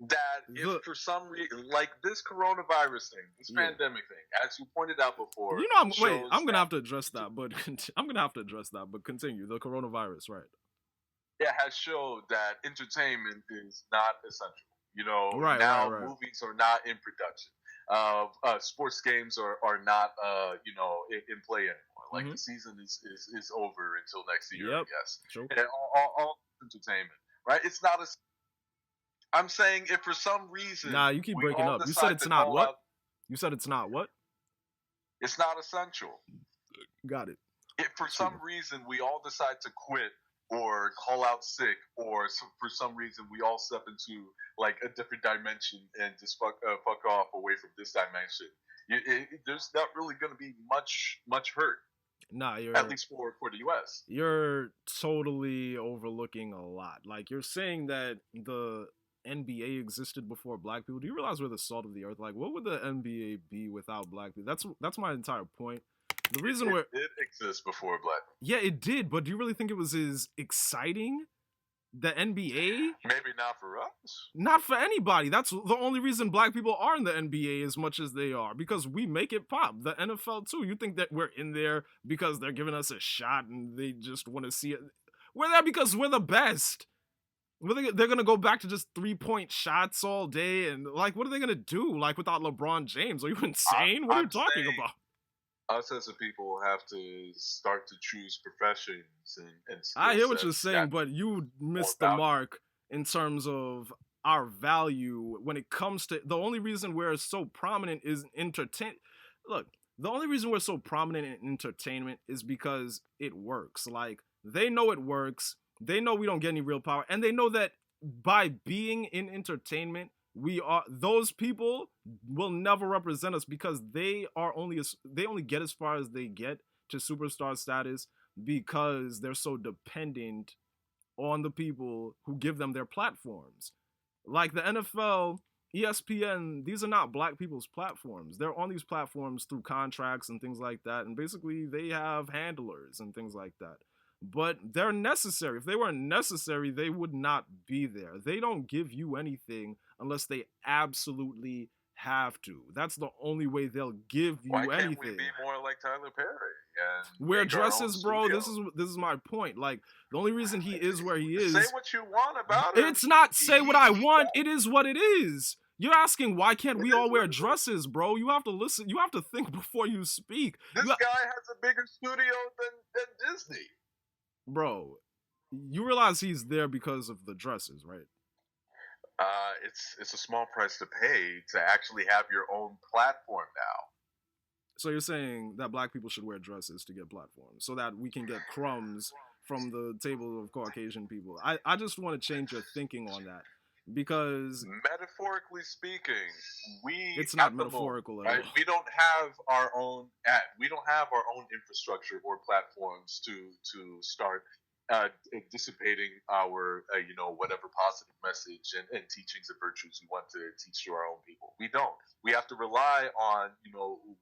that if for some reason, like this coronavirus thing, this pandemic thing, as you pointed out before, you know, I'm gonna have to address that, but continue. The coronavirus, right? It has showed that entertainment is not essential. You know, right. Movies are not in production. Sports games are not, you know, in play anymore. Like, the season is over until next year, I guess. True. And all entertainment, right? It's not a. I'm saying if for some reason. Nah, you keep breaking up. You said it's not what? You said it's not what? It's not essential. Got it. If for some reason we all decide to quit, or call out sick, or for some reason we all step into like a different dimension and just fuck off away from this dimension, there's not really going to be much hurt. Nah, at least for the U.S. You're totally overlooking a lot. Like, you're saying that the NBA existed before black people. Do you realize we're the salt of the earth? Like, what would the NBA be without black people? That's my entire point. The reason it did exist before black. Yeah, it did, but do you really think it was as exciting? The NBA? Maybe not for us. Not for anybody. That's the only reason black people are in the NBA as much as they are, because we make it pop. The NFL too. You think that we're in there because they're giving us a shot and they just want to see it? We're there because we're the best. They're going to go back to just 3-point shots all day, and like, what are they going to do? Like, without LeBron James? Are you insane? What are you talking about? Us as a people have to start to choose professions and I hear what you're saying, but you missed the mark in terms of our value when it comes to the only reason we're so prominent is entertainment. Look, the only reason we're so prominent in entertainment is because it works. Like, they know it works. They know we don't get any real power, and they know that by being in entertainment, those people will never represent us because they only get as far as they get to superstar status because they're so dependent on the people who give them their platforms. Like the NFL, ESPN, these are not black people's platforms. They're on these platforms through contracts and things like that. And basically they have handlers and things like that. But they're necessary. If they weren't necessary, they would not be there. They don't give you anything unless they absolutely have to. That's the only way they'll give you anything. Why can't we be more like Tyler Perry and wear dresses, bro? This is my point. Like, the only reason he is where he is. Say what you want about him. It's not say what I want. It is what it is. You're asking why can't we all wear dresses, bro? You have to listen. You have to think before you speak. This guy has a bigger studio than Disney. Bro, you realize he's there because of the dresses, right? It's a small price to pay to actually have your own platform now. So you're saying that black people should wear dresses to get platforms so that we can get crumbs from the table of Caucasian people. I just want to change your thinking on that because metaphorically speaking, it's not metaphorical at all. We don't have our own infrastructure or platforms to start dissipating our whatever positive message and teachings and virtues we want to teach to our own people. We don't. We have to rely on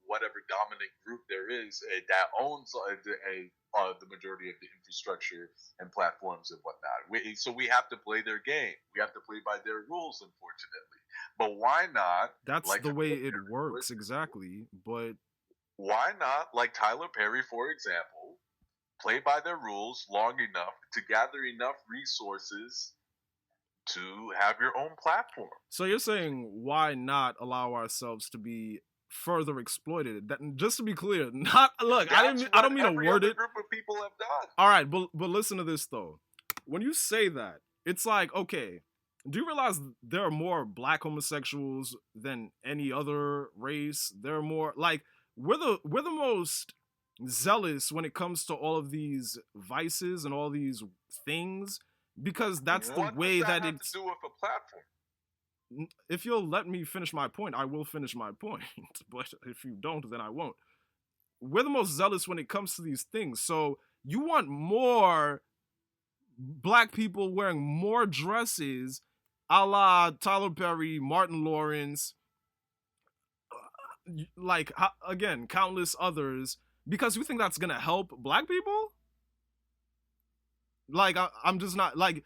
whatever dominant group there is that owns the majority of the infrastructure and platforms and whatnot. So we have to play their game. We have to play by their rules, unfortunately. But why not? That's like the way it works, exactly. But why not, like Tyler Perry, for example, play by their rules long enough to gather enough resources to have your own platform? So you're saying why not allow ourselves to be further exploited? That, just to be clear, not look. I don't mean to word it. Group of people have done. All right, but listen to this though. When you say that, it's like, okay, do you realize there are more black homosexuals than any other race? There are more like we're the most zealous when it comes to all of these vices and all these things because that's the way that it's to do with a platform. If you'll let me finish my point, I will finish my point. But if you don't, then I won't. We're the most zealous when it comes to these things. So you want more black people wearing more dresses, a la Tyler Perry, Martin Lawrence, like, again, countless others, because you think that's gonna help black people? Like, I'm just not, like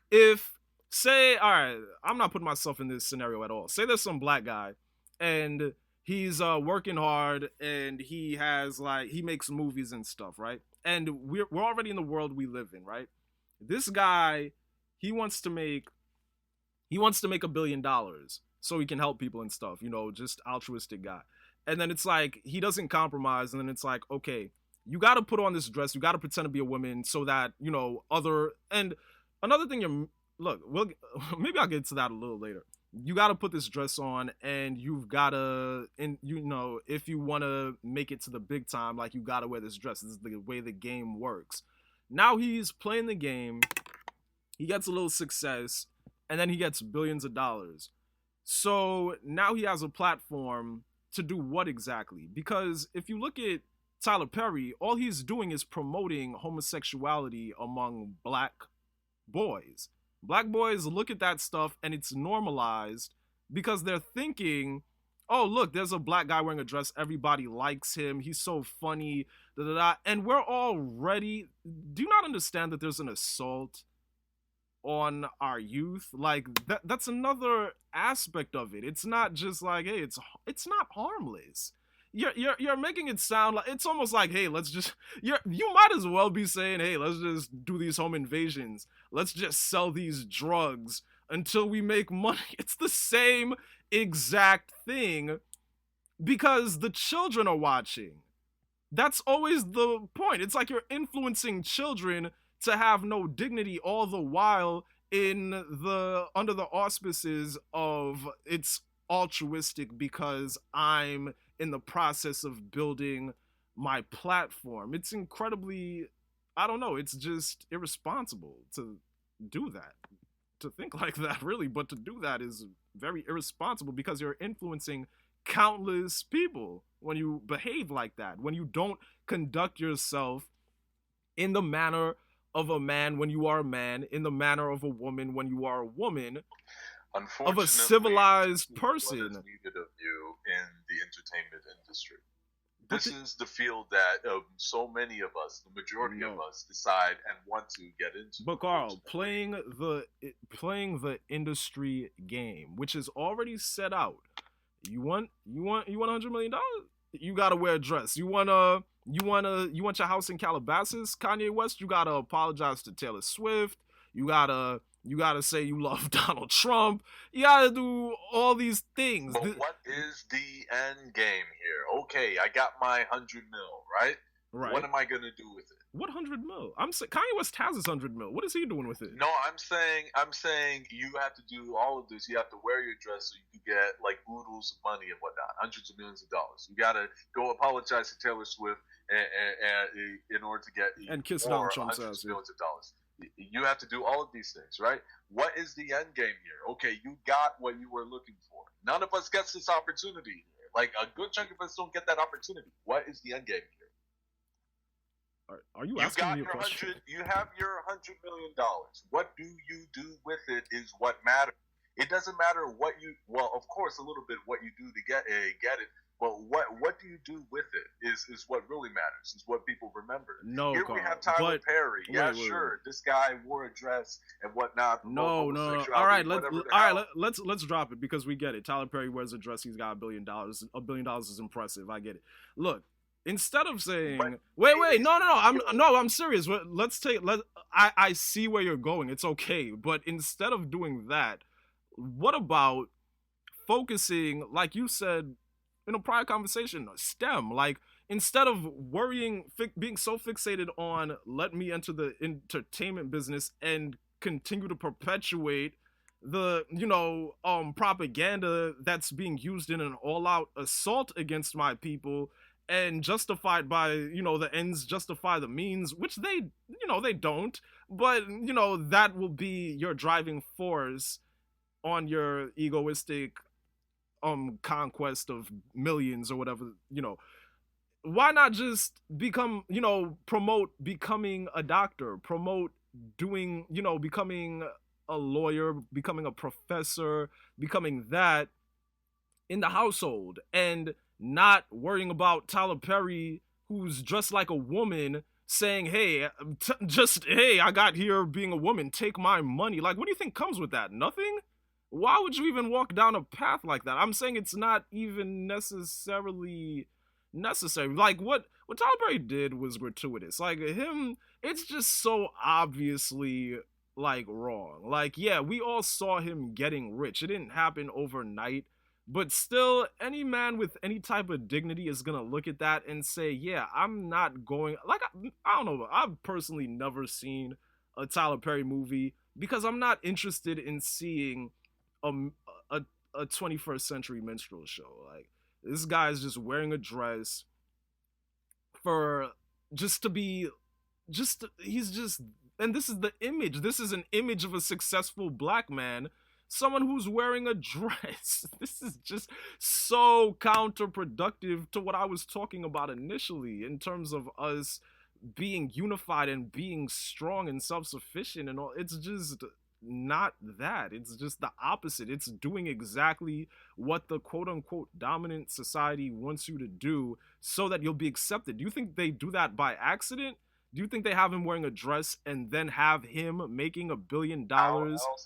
if, say, all right, I'm not putting myself in this scenario at all. Say there's some black guy, and he's working hard, and he has, like, he makes movies and stuff, right? And we're already in the world we live in, right? This guy, he wants to make $1 billion so he can help people and stuff, just altruistic guy. And then it's like, he doesn't compromise, and then it's like, okay, you got to put on this dress, you got to pretend to be a woman so that, and another thing maybe I'll get to that a little later. You got to put this dress on, and you've got to, and if you want to make it to the big time, like, you got to wear this dress. This is the way the game works. Now he's playing the game, he gets a little success, and then he gets billions of dollars. So now he has a platform to do what exactly? Because if you look at Tyler Perry, all he's doing is promoting homosexuality among black boys. Black boys look at that stuff and it's normalized because they're thinking, oh, look, there's a black guy wearing a dress. Everybody likes him. He's so funny. Da, da, da. And we're already, do you not understand that there's an assault on our youth? Like, that's another aspect of it. It's not just like, hey, it's not harmless. You're making it sound like, it's almost like, hey, let's just, you might as well be saying, hey, let's just do these home invasions. Let's just sell these drugs until we make money. It's the same exact thing because the children are watching. That's always the point. It's like you're influencing children to have no dignity, all the while under the auspices of it's altruistic because I'm in the process of building my platform. It's incredibly, I don't know, it's just irresponsible to do that. to think like that, really, but to do that is very irresponsible because you're influencing countless people when you behave like that, when you don't conduct yourself in the manner of a man when you are a man, in the manner of a woman when you are a woman, of a civilized person. What is needed of you in the entertainment industry? This is the field that so many of us, the majority of us, decide and want to get into. But Carl, playing the industry game, which is already set out. You want $100 million? You gotta wear a dress. You want your house in Calabasas, Kanye West? You gotta apologize to Taylor Swift. You gotta say you love Donald Trump. You gotta do all these things. But what is the end game here? Okay, I got my 100 mil, right? Right. What am I gonna do with it? What 100 mil? Kanye West has his 100 mil. What is he doing with it? No, I'm saying you have to do all of this. You have to wear your dress so you can get like oodles of money and whatnot, hundreds of millions of dollars. You gotta go apologize to Taylor Swift and in order to get and kiss Donald Trump's ass. Millions of dollars. You have to do all of these things, right? What is the end game here? Okay, you got what you were looking for. None of us gets this opportunity here. Like a good chunk of us don't get that opportunity. What is the end game here? Are you asking me a question? You have your $100 million. What do you do with it is what matters. It doesn't matter what you. Well, of course, a little bit what you do to get it. But what do you do with it is what really matters. Is what people remember. No, here Carl, we have Tyler Perry. Yeah, sure. This guy wore a dress and whatnot. No. All right, let's drop it because we get it. Tyler Perry wears a dress. He's got $1 billion. $1 billion is impressive. I get it. Look. Instead of saying, wait, no, I'm serious. I see where you're going. It's okay. But instead of doing that, what about focusing, like you said in a prior conversation, STEM? Like, instead of being so fixated on let me enter the entertainment business and continue to perpetuate the propaganda that's being used in an all-out assault against my people, and justified by, the ends justify the means, which they don't. But, that will be your driving force on your egoistic conquest of millions or whatever, Why not just promote becoming a doctor, promote doing, becoming a lawyer, becoming a professor, becoming that in the household, and not worrying about Tyler Perry, who's dressed like a woman, saying, hey, I got here being a woman, take my money. Like, what do you think comes with that? Nothing? Why would you even walk down a path like that? I'm saying it's not even necessarily necessary. Like, what Tyler Perry did was gratuitous. Like, it's just so obviously, like, wrong. Like, yeah, we all saw him getting rich. It didn't happen overnight. But still, any man with any type of dignity is going to look at that and say, yeah, I'm not going... Like, I don't know. I've personally never seen a Tyler Perry movie because I'm not interested in seeing a 21st century minstrel show. Like, this guy's just wearing a dress for... He's just... And this is the image. This is an image of a successful black man. Someone who's wearing a dress. This is just so counterproductive to what I was talking about initially in terms of us being unified and being strong and self-sufficient and all. It's just not that. It's just the opposite. It's doing exactly what the quote-unquote dominant society wants you to do so that you'll be accepted. Do you think they do that by accident? Do you think they have him wearing a dress and then have him making $1 billion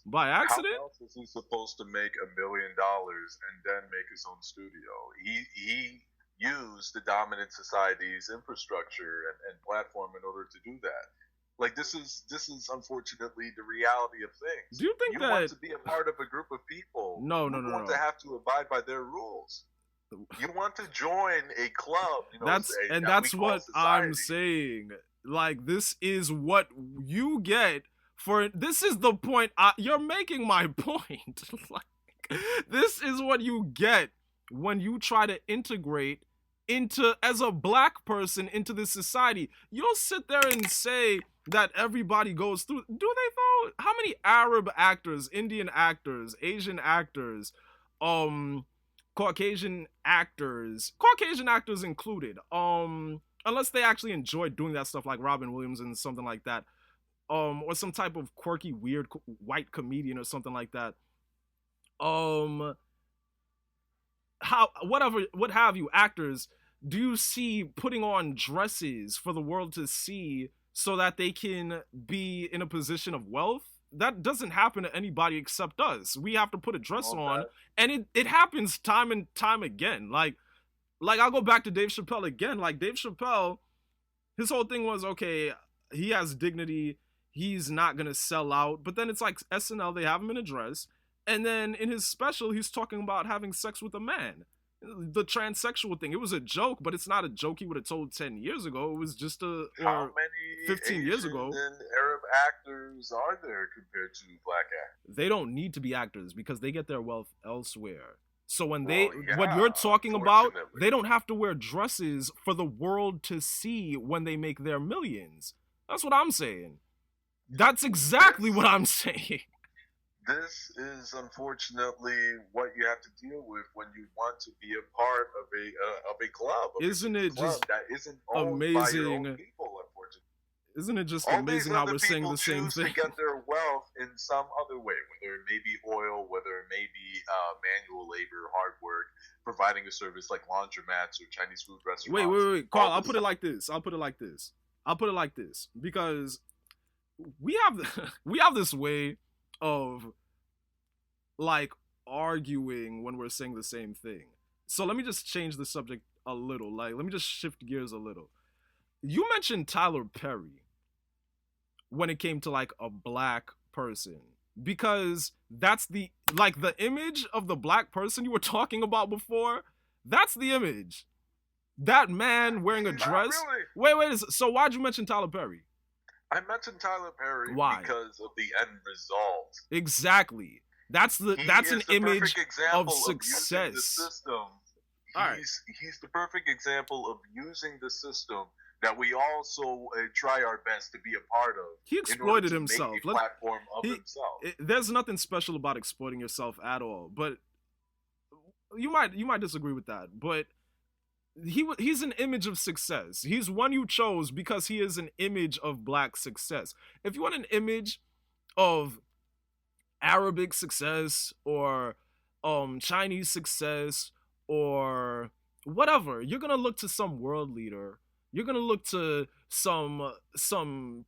by accident? How else is he supposed to make $1 billion and then make his own studio? He used the dominant society's infrastructure and platform in order to do that. Like, this is unfortunately the reality of things. Do you think you want to be a part of a group of people? No. You want to have to abide by their rules. You want to join a club. That's what I'm saying. Like, this is what you get for... This is the point. You're making my point. Like, this is what you get when you try to integrate as a black person into this society. You'll sit there and say that everybody goes through. Do they though? How many Arab actors, Indian actors, Asian actors, Caucasian actors included, unless they actually enjoy doing that stuff like Robin Williams and something like that, or some type of quirky, weird white comedian or something like that. What have you, actors, do you see putting on dresses for the world to see so that they can be in a position of wealth? That doesn't happen to anybody except us. We have to put a dress on, and it happens time and time again. Like I'll go back to Dave Chappelle again. Like, Dave Chappelle, his whole thing was, okay, he has dignity, he's not gonna sell out. But then it's like SNL, they have him in a dress, and then in his special, he's talking about having sex with a man. The transsexual thing. It was a joke, but it's not a joke he would have told 10 years ago. It was just how many 15 years ago. And Arab actors are there compared to black actors? They don't need to be actors because they get their wealth elsewhere. So when what you're talking about, they don't have to wear dresses for the world to see when they make their millions. That's what I'm saying. That's exactly what I'm saying. This is unfortunately what you have to deal with when you want to be a part of a club. Isn't it just that isn't owned amazing? By your own people, unfortunately. Isn't it just amazing how we're saying the same thing? To get their wealth in some other way, whether it may be oil, whether it may be manual labor, hard work, providing a service like laundromats or Chinese food restaurants. Wait, Carl. I'll put it like this. Because we have this way of like arguing when we're saying the same thing. So let me just change the subject a little. Like, let me just shift gears a little. You mentioned Tyler Perry when it came to like a black person, because that's the image of the black person you were talking about before. That's the image. That man wearing a dress. Really. Wait. So why'd you mention Tyler Perry? I mentioned Tyler Perry Why? Because of the end result. Exactly. That's an image of success. The system. He's the perfect example of using the system that we also try our best to be a part of. He exploited himself. Make a platform of himself. There's nothing special about exploiting yourself at all. But you might disagree with that. But he's an image of success. He's one you chose because he is an image of black success. If you want an image of Arabic success or Chinese success or whatever, you're gonna look to some world leader. You're gonna look to some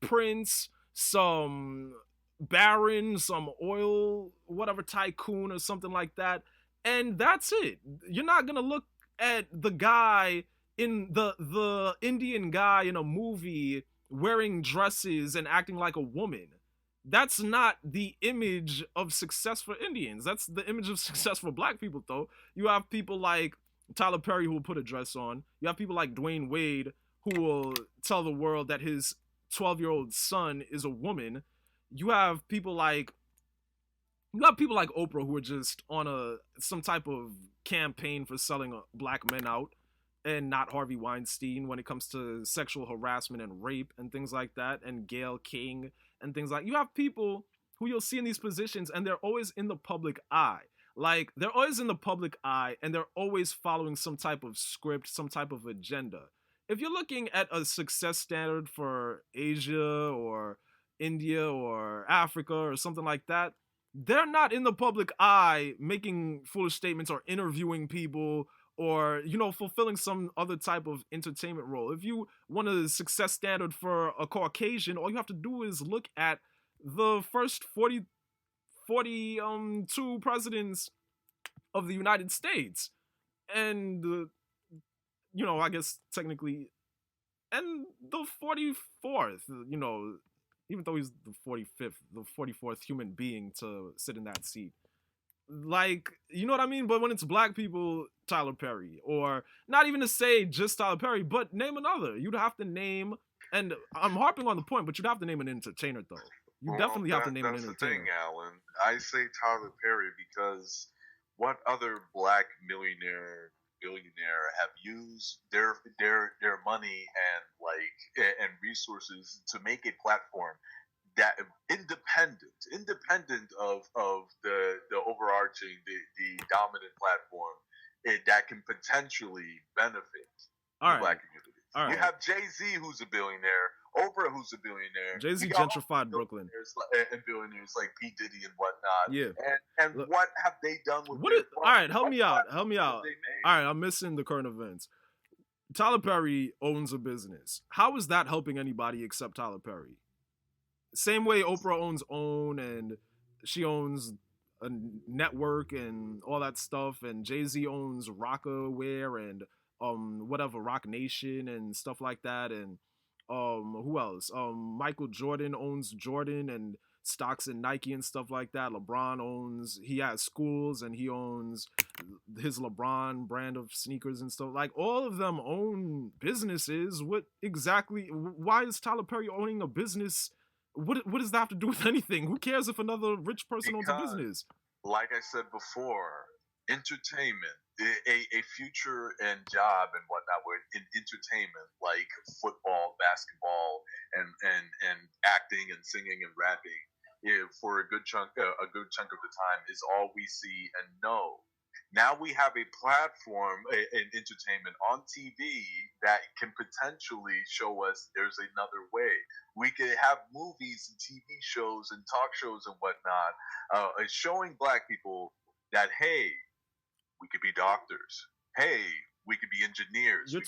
prince, some baron, some oil, whatever, tycoon or something like that, and that's it. You're not gonna look at the guy in the Indian guy in a movie wearing dresses and acting like a woman. That's not the image of success for Indians. That's the image of success for black people, though. You have people like Tyler Perry who will put a dress on. You have people like Dwayne Wade who will tell the world that his 12-year-old son is a woman. You have people like Oprah who are just on some type of campaign for selling black men out, and not Harvey Weinstein when it comes to sexual harassment and rape and things like that, and Gayle King and things like. You have people who you'll see in these positions and they're always in the public eye. Like, they're always in the public eye and they're always following some type of script, some type of agenda. If you're looking at a success standard for Asia or India or Africa or something like that, they're not in the public eye making foolish statements or interviewing people or, fulfilling some other type of entertainment role. If you want a success standard for a Caucasian, all you have to do is look at the first 42 presidents of the United States. And, I guess technically, and the 44th, even though he's the 45th, the 44th human being to sit in that seat. Like, you know what I mean? But when it's black people, Tyler Perry. Or not even to say just Tyler Perry, but name another. You'd have to name, and I'm harping on the point, but you'd have to name an entertainer, though. You definitely have to name an entertainer. That's the thing, Alan. I say Tyler Perry because what other black millionaire billionaire have used their money and resources to make a platform that independent of the overarching the dominant platform that can potentially benefit All the right. black community. All You right. have Jay-Z, who's a billionaire, Oprah, who's a billionaire. Jay-Z You got gentrified Brooklyn. and billionaires like P. Diddy and whatnot. Yeah. And Look, what have they done with what their is, all right, help what me out. platforms Help me have out. they made? All right, I'm missing the current events. Tyler Perry owns a business. How is that helping anybody except Tyler Perry? Same way Oprah owns OWN and she owns a network and all that stuff, and Jay-Z owns Rockaware and whatever, Rock Nation and stuff like that, and who else? Michael Jordan owns Jordan and stocks in Nike and stuff like that. He has schools and he owns his LeBron brand of sneakers and stuff. Like, all of them own businesses. Why is Tyler Perry owning a business? What does that have to do with anything? Who cares if another rich person owns a business? Like I said before, entertainment, a future and job and whatnot in entertainment, like football, basketball, and acting and singing and rapping, for a good chunk of the time is all we see and know. Now we have a platform in entertainment on TV that can potentially show us there's another way. We could have movies and TV shows and talk shows and whatnot showing black people that, hey, we could be doctors. Hey, we could be engineers. Wait.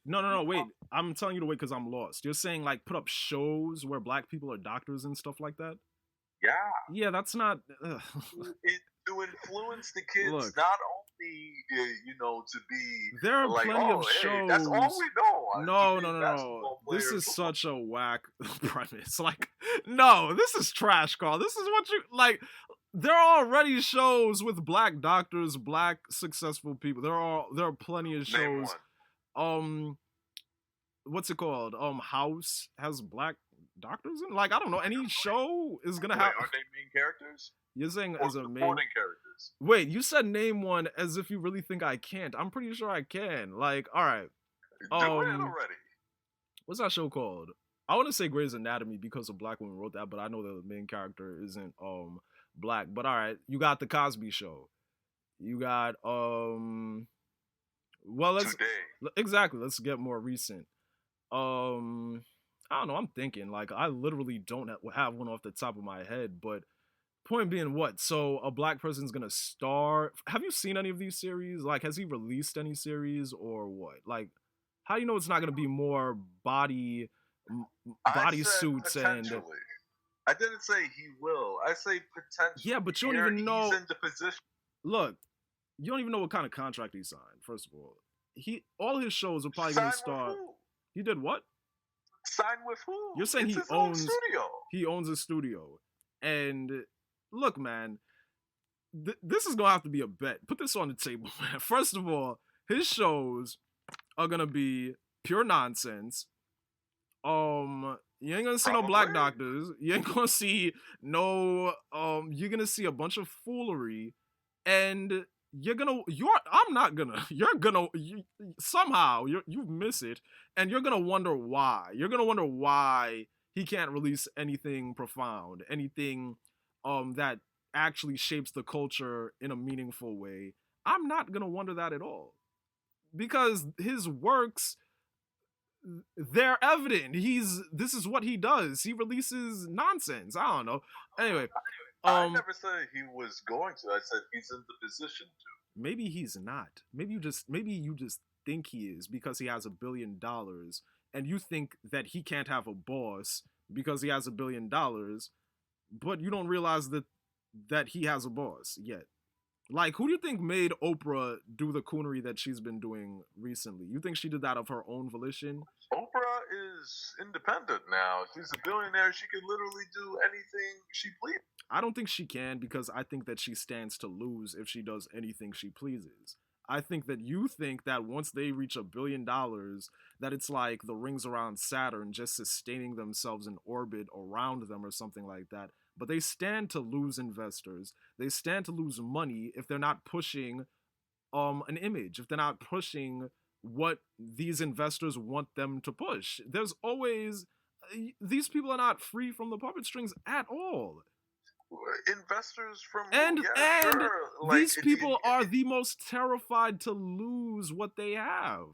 No, wait. I'm telling you to wait because I'm lost. You're saying, like, put up shows where black people are doctors and stuff like that? Yeah. Yeah, that's not... to influence the kids, Look, not only, to be... There are like, plenty of shows... Hey, that's all we know. No. This is such a whack premise. Like, no, this is trash, Carl. This is what you... Like, there are already shows with black doctors, black successful people. There are plenty of shows. What's it called? House has black doctors in. Like, I don't know. Any show is gonna have. Are they main characters? You're saying or as a main characters? Wait, you said name one as if you really think I can't. I'm pretty sure I can. Like, all right. Do it already. What's that show called? I want to say Grey's Anatomy because a black woman wrote that, but I know that the main character isn't black. But all right, you got the Cosby Show. You got well, let's Let's get more recent. I don't know. I'm thinking, like, I literally don't have one off the top of my head, but point being, what? So a black person's gonna star. Have you seen any of these series? Like, has he released any series or what? Like, how do you know it's not gonna be more body suits and? I didn't say he will. I say potentially. Yeah, but you don't even know. He's in the position. Look, you don't even know what kind of contract he signed. First of all, all his shows are probably gonna start. He did what? Sign with who? You're saying he owns a studio. And look, man, this is gonna have to be a bet. Put this on the table, man. First of all, his shows are gonna be pure nonsense. You ain't gonna see no black doctors. You ain't gonna see no. You're gonna see a bunch of foolery, and somehow you miss it, and you're gonna wonder why. You're gonna wonder why he can't release anything profound, anything that actually shapes the culture in a meaningful way. I'm not gonna wonder that at all, because his works, they're evident. This is what he does. He releases nonsense. I don't know. Anyway, I never said he was going to. I said he's in the position to. Maybe he's not. Maybe you just think he is because he has $1 billion, and you think that he can't have a boss because he has $1 billion, but you don't realize that he has a boss yet. Like, who do you think made Oprah do the coonery that she's been doing recently? You think she did that of her own volition? Oprah is independent now. She's a billionaire. She can literally do anything she pleases. I don't think she can, because I think that she stands to lose if she does anything she pleases. I think that you think that once they reach $1 billion, that it's like the rings around Saturn just sustaining themselves in orbit around them or something like that. But they stand to lose investors. They stand to lose money if they're not pushing an image, if they're not pushing what these investors want them to push. There's always these people are not free from the puppet strings at all. Investors from And sure. these people are the most terrified to lose what they have.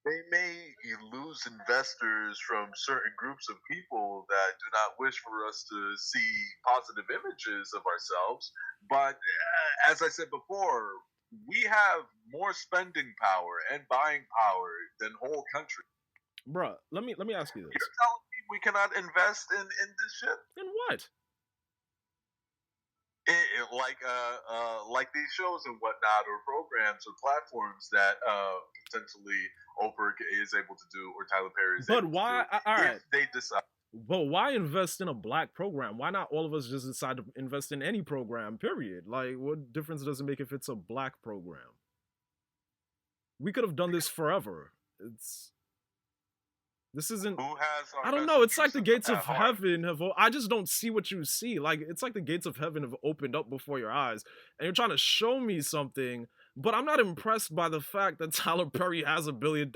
They may lose investors from certain groups of people that do not wish for us to see positive images of ourselves. But as I said before, we have more spending power and buying power than whole country. Bruh, let me ask you this. You're telling me we cannot invest in this shit? In what? Like these shows and whatnot, or programs or platforms that potentially Oprah is able to do, or Tyler Perry is but able why to do, all right, if they decide. But why invest in a black program? Why not all of us just decide to invest in any program, period? Like, what difference does it make if it's a black program? We could have done this forever. This isn't. Who has our I don't best know. It's like interests the at gates of heart? heaven have. I just don't see what you see. Like, it's like the gates of heaven have opened up before your eyes, and you're trying to show me something. But I'm not impressed by the fact that Tyler Perry has $1 billion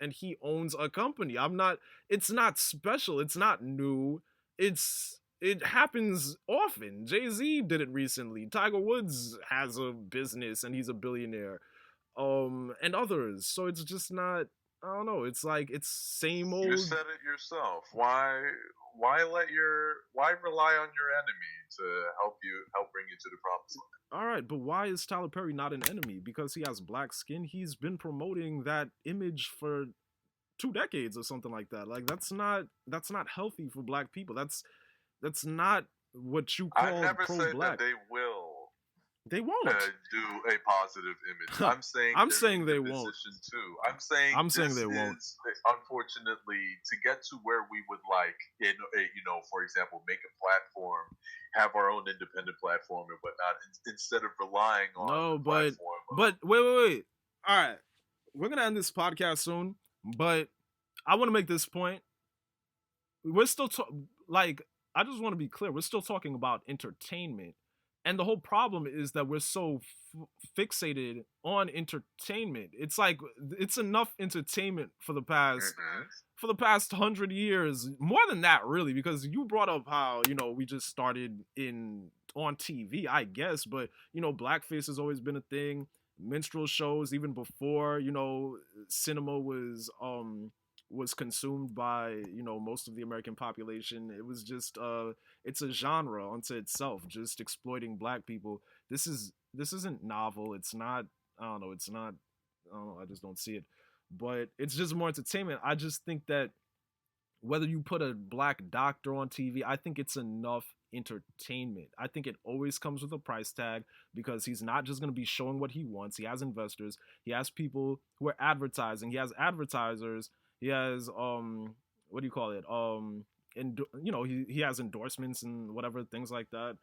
and he owns a company. I'm not. It's not special. It's not new. It happens often. Jay-Z did it recently. Tiger Woods has a business and he's a billionaire. And others. So it's just not. I don't know. It's like it's same old. You said it yourself. Why rely on your enemy to help bring you to the promised land? All right, but why is Tyler Perry not an enemy? Because he has black skin. He's been promoting that image for 2 decades or something like that. Like that's not healthy for black people. That's not what you call I never said pro-black. that they will. They won't Do a positive image. I'm saying they won't. Too. I'm saying they won't. Unfortunately, to get to where we would like, for example, make a platform, have our own independent platform and whatnot, instead of relying on the platform. But wait. All right, we're gonna end this podcast soon, but I want to make this point. We're still I just want to be clear. We're still talking about entertainment. And the whole problem is that we're so fixated on entertainment. It's like it's enough entertainment for the past 100 years, more than that, really. Because you brought up how we just started on TV, I guess, but blackface has always been a thing. Minstrel shows, even before cinema was consumed by most of the American population. It was just it's a genre unto itself, just exploiting black people. This isn't novel. It's not. I don't know. It's not. I don't know. I just don't see it. But it's just more entertainment. I just think that whether you put a black doctor on TV, I think it's enough entertainment. I think it always comes with a price tag because he's not just going to be showing what he wants. He has investors. He has people who are advertising. He has advertisers. He has what do you call it? And he has endorsements and whatever, things like that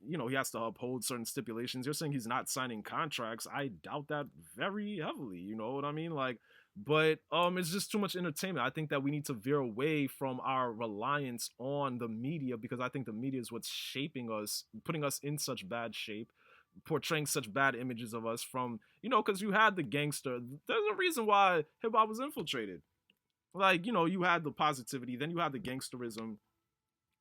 he has to uphold certain stipulations. You're saying he's not signing contracts. I doubt that very heavily. You know what I mean? Like, but it's just too much entertainment. I think that we need to veer away from our reliance on the media, because I think the media is what's shaping us, putting us in such bad shape, portraying such bad images of us from, because you had the gangster. There's a reason why hip hop was infiltrated. Like, you had the positivity, then you had the gangsterism,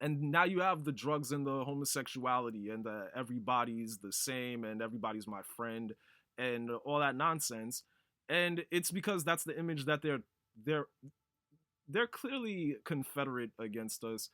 and now you have the drugs and the homosexuality and the everybody's the same and everybody's my friend and all that nonsense. And it's because that's the image that they're clearly Confederate against us.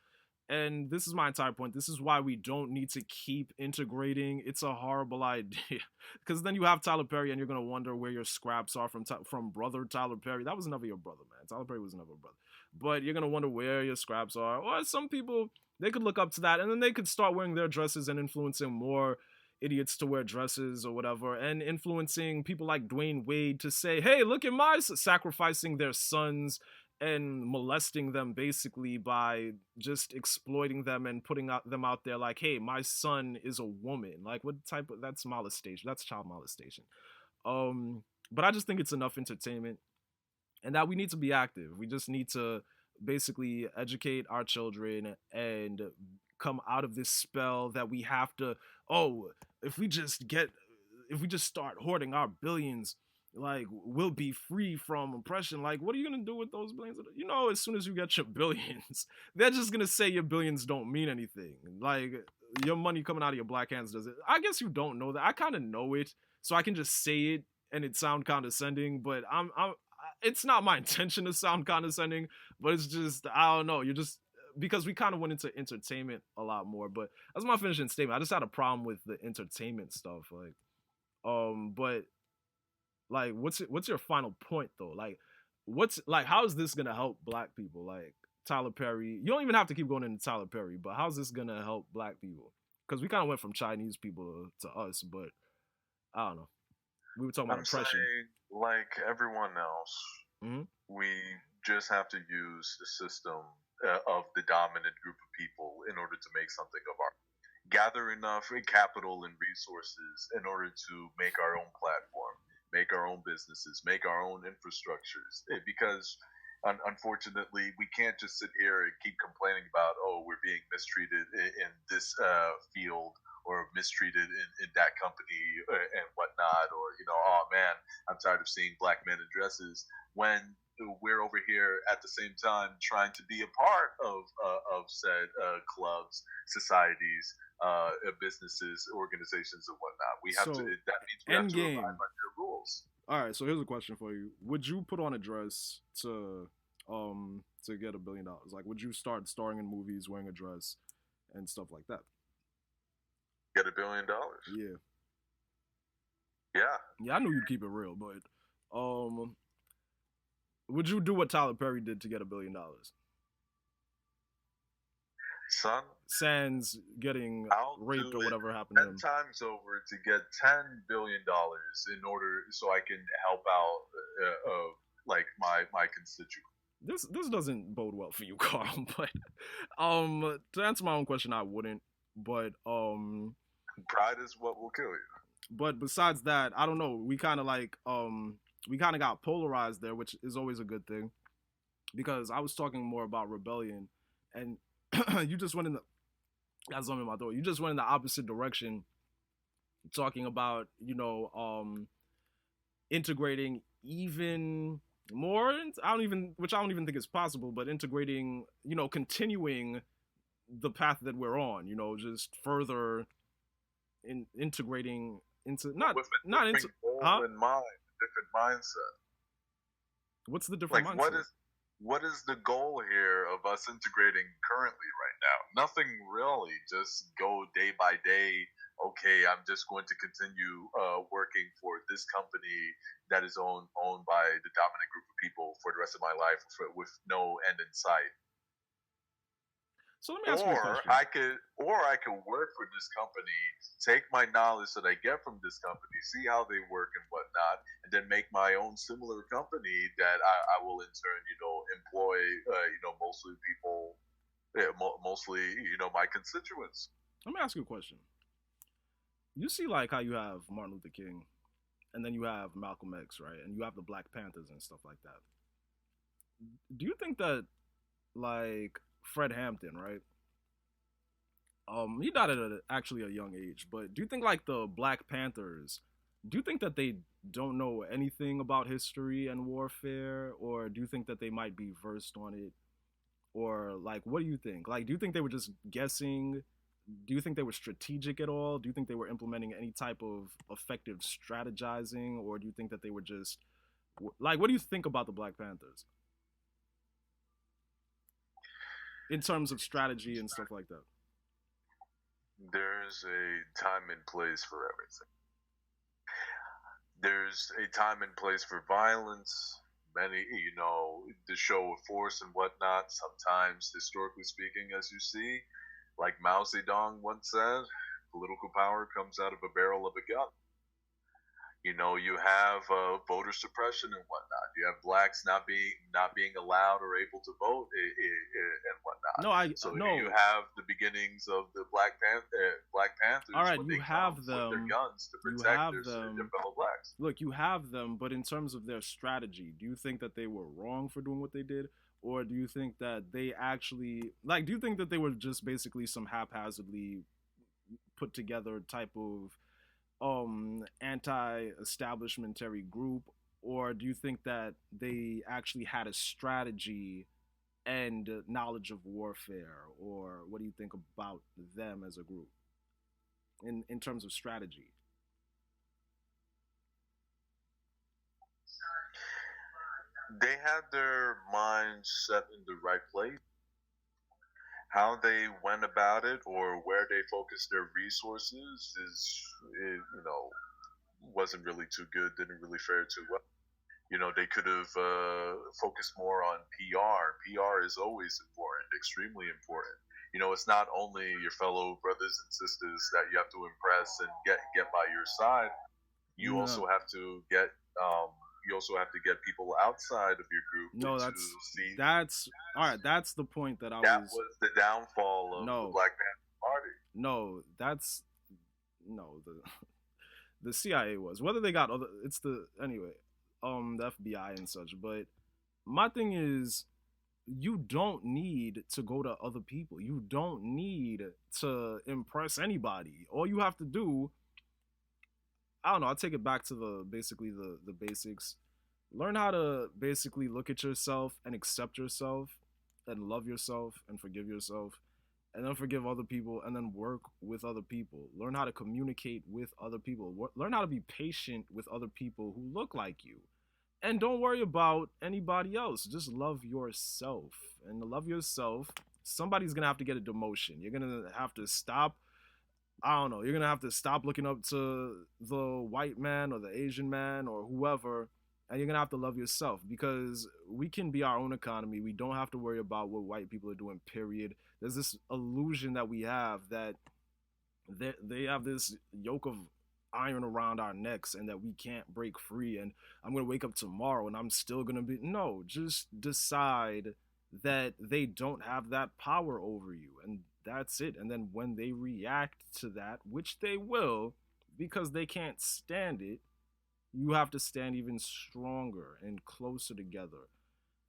And this is my entire point. This is why we don't need to keep integrating. It's a horrible idea. Because then you have Tyler Perry and you're going to wonder where your scraps are from brother Tyler Perry. That was never your brother, man. Tyler Perry was never a brother. But you're going to wonder where your scraps are. Or some people, they could look up to that and then they could start wearing their dresses and influencing more idiots to wear dresses or whatever, and influencing people like Dwayne Wade to say, hey, look at my sacrificing their sons and molesting them basically by just exploiting them and putting them out there like, hey, my son is a woman. Like, what type of, that's molestation. That's child molestation. But I just think it's enough entertainment and that we need to be active. We just need to basically educate our children and come out of this spell that we have to, if we just get if we just start hoarding our billions, like, we'll be free from oppression. Like, what are you gonna do with those billions? You know, as soon as you get your billions, they're just gonna say your billions don't mean anything. Like, your money coming out of your black hands does it. I guess you don't know that. I kind of know it, so I can just say it and it sound condescending. But it's not my intention to sound condescending, but it's just, I don't know. You're just, because we kind of went into entertainment a lot more. But that's my finishing statement. I just had a problem with the entertainment stuff. Like, but like, what's your final point though? Like, how is this gonna help black people? Like, Tyler Perry, you don't even have to keep going into Tyler Perry, but how's this gonna help black people? Because we kind of went from Chinese people to us, but I don't know. We were talking about oppression. Saying, like everyone else, we just have to use the system of the dominant group of people in order to make something of our, gather enough capital and resources in order to make our own platform, make our own businesses, make our own infrastructures. Because unfortunately, we can't just sit here and keep complaining about, oh, we're being mistreated in this field, or mistreated in that company and whatnot, or, you know, oh man, I'm tired of seeing black men in dresses, when we're over here at the same time trying to be a part of said clubs, societies, businesses, organizations, and whatnot. We have to. That means we have to abide by their rules. All right, so here's a question for you: would you put on a dress to get $1 billion? Like, would you start starring in movies wearing a dress and stuff like that? Get $1 billion? Yeah. Yeah. Yeah, I knew you'd keep it real, but would you do what Tyler Perry did to get $1 billion? Son, sans getting raped or whatever happened to him. 10 times over to get $10 billion in order so I can help out like my constituents. This doesn't bode well for you, Carl. But to answer my own question, I wouldn't. But pride is what will kill you. But besides that, I don't know. We kind of got polarized there, which is always a good thing, because I was talking more about rebellion, and you just went in the, got something in my throat. You just went in the opposite direction, talking about, you know, integrating even more. Which I don't even think is possible, but integrating, you know, continuing the path that we're on, you know, just further integrating into not into goal in mind, different mindset. What's the different mindset? What is the goal here of us integrating currently right now? Nothing really. Just go day by day. Okay, I'm just going to continue working for this company that is owned by the dominant group of people for the rest of my life with no end in sight. So let me ask you a question. I could work for this company, take my knowledge that I get from this company, see how they work and whatnot, and then make my own similar company that I will in turn, you know, employ, you know, mostly people, mostly, you know, my constituents. Let me ask you a question. You see, like, how you have Martin Luther King, and then you have Malcolm X, right? And you have the Black Panthers and stuff like that. Do you think that, like, Fred Hampton, right? He died at actually a young age, but do you think, like, the Black Panthers, do you think that they don't know anything about history and warfare, or do you think that they might be versed on it? Or, like, what do you think? Like, do you think they were just guessing? Do you think they were strategic at all? Do you think they were implementing any type of effective strategizing, or do you think that they were just, like, what do you think about the Black Panthers in terms of strategy and stuff like that? There's a time and place for everything. There's a time and place for violence. Many, you know, the show of force and whatnot. Sometimes, historically speaking, as you see, like Mao Zedong once said, political power comes out of a barrel of a gun. You know, you have voter suppression and whatnot. You have blacks not being allowed or able to vote and whatnot. You have the beginnings of the Black Panthers. All right, you have them. With their guns to protect their fellow blacks. Look, you have them, but in terms of their strategy, do you think that they were wrong for doing what they did? Or do you think that they actually, like, do you think that they were just basically some haphazardly put together type of anti-establishmentary group, or do you think that they actually had a strategy and knowledge of warfare, or what do you think about them as a group in terms of strategy? They had their minds set in the right place. How they went about it or where they focused their resources wasn't really too good. Didn't really fare too well. They could have focused more on PR. PR is always important, extremely important. It's not only your fellow brothers and sisters that you have to impress and get by your side. You No. also have to get people outside of your group No, to that's see. all right. That's the point that That was the downfall of No. the Black Panther Party. No, the CIA was. Whether they got other, it's the FBI and such. But my thing is, you don't need to go to other people. You don't need to impress anybody. All you have to do, I don't know, I'll take it back to the basics. Learn how to basically look at yourself and accept yourself and love yourself and forgive yourself, and then forgive other people, and then work with other people. Learn how to communicate with other people. Learn how to be patient with other people who look like you. And don't worry about anybody else. Just love yourself. And to love yourself, somebody's going to have to get a demotion. You're going to have to stop, I don't know, you're going to have to stop looking up to the white man or the Asian man or whoever, and you're going to have to love yourself, because we can be our own economy. We don't have to worry about what white people are doing, period. There's this illusion that we have that they have this yoke of iron around our necks and that we can't break free, and I'm going to wake up tomorrow and I'm still going to be... No, just decide that they don't have that power over you, and that's it. And then when they react to that, which they will, because they can't stand it, you have to stand even stronger and closer together.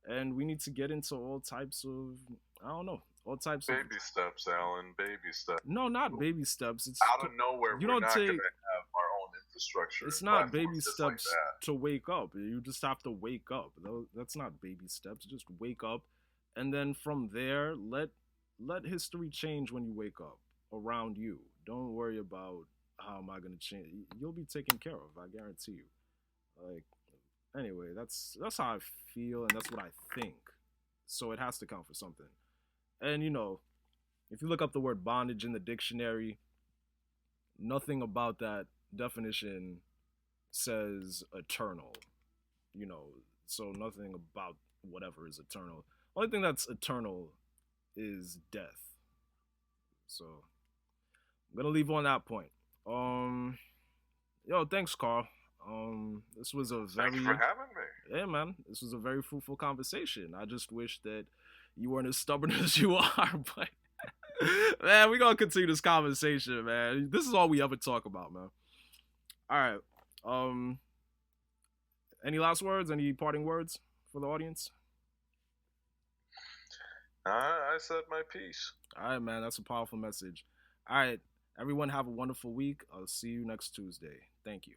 And we need to get into all types of, I don't know, all types of... Baby steps, Alan. Baby steps. No, not baby steps. It's out of nowhere. We're not going to have our own infrastructure. It's not baby steps to wake up. You just have to wake up. That's not baby steps. Just wake up, and then from there, let history change when you wake up around you. Don't worry about how am I going to change. You'll be taken care of, I guarantee you. Like, anyway, that's how I feel, and that's what I think. So it has to count for something. And if you look up the word bondage in the dictionary, nothing about that definition says eternal. So nothing about whatever is eternal. Only thing that's eternal is death. So I'm gonna leave on that point. Thanks, Carl. This was a very... Thanks for having me. Yeah, man. This was a very fruitful conversation. I just wish that you weren't as stubborn as you are, but man, we're gonna continue this conversation, man. This is all we ever talk about, man. All right. Any last words? Any parting words for the audience? I said my piece. All right, man. That's a powerful message. All right. Everyone have a wonderful week. I'll see you next Tuesday. Thank you.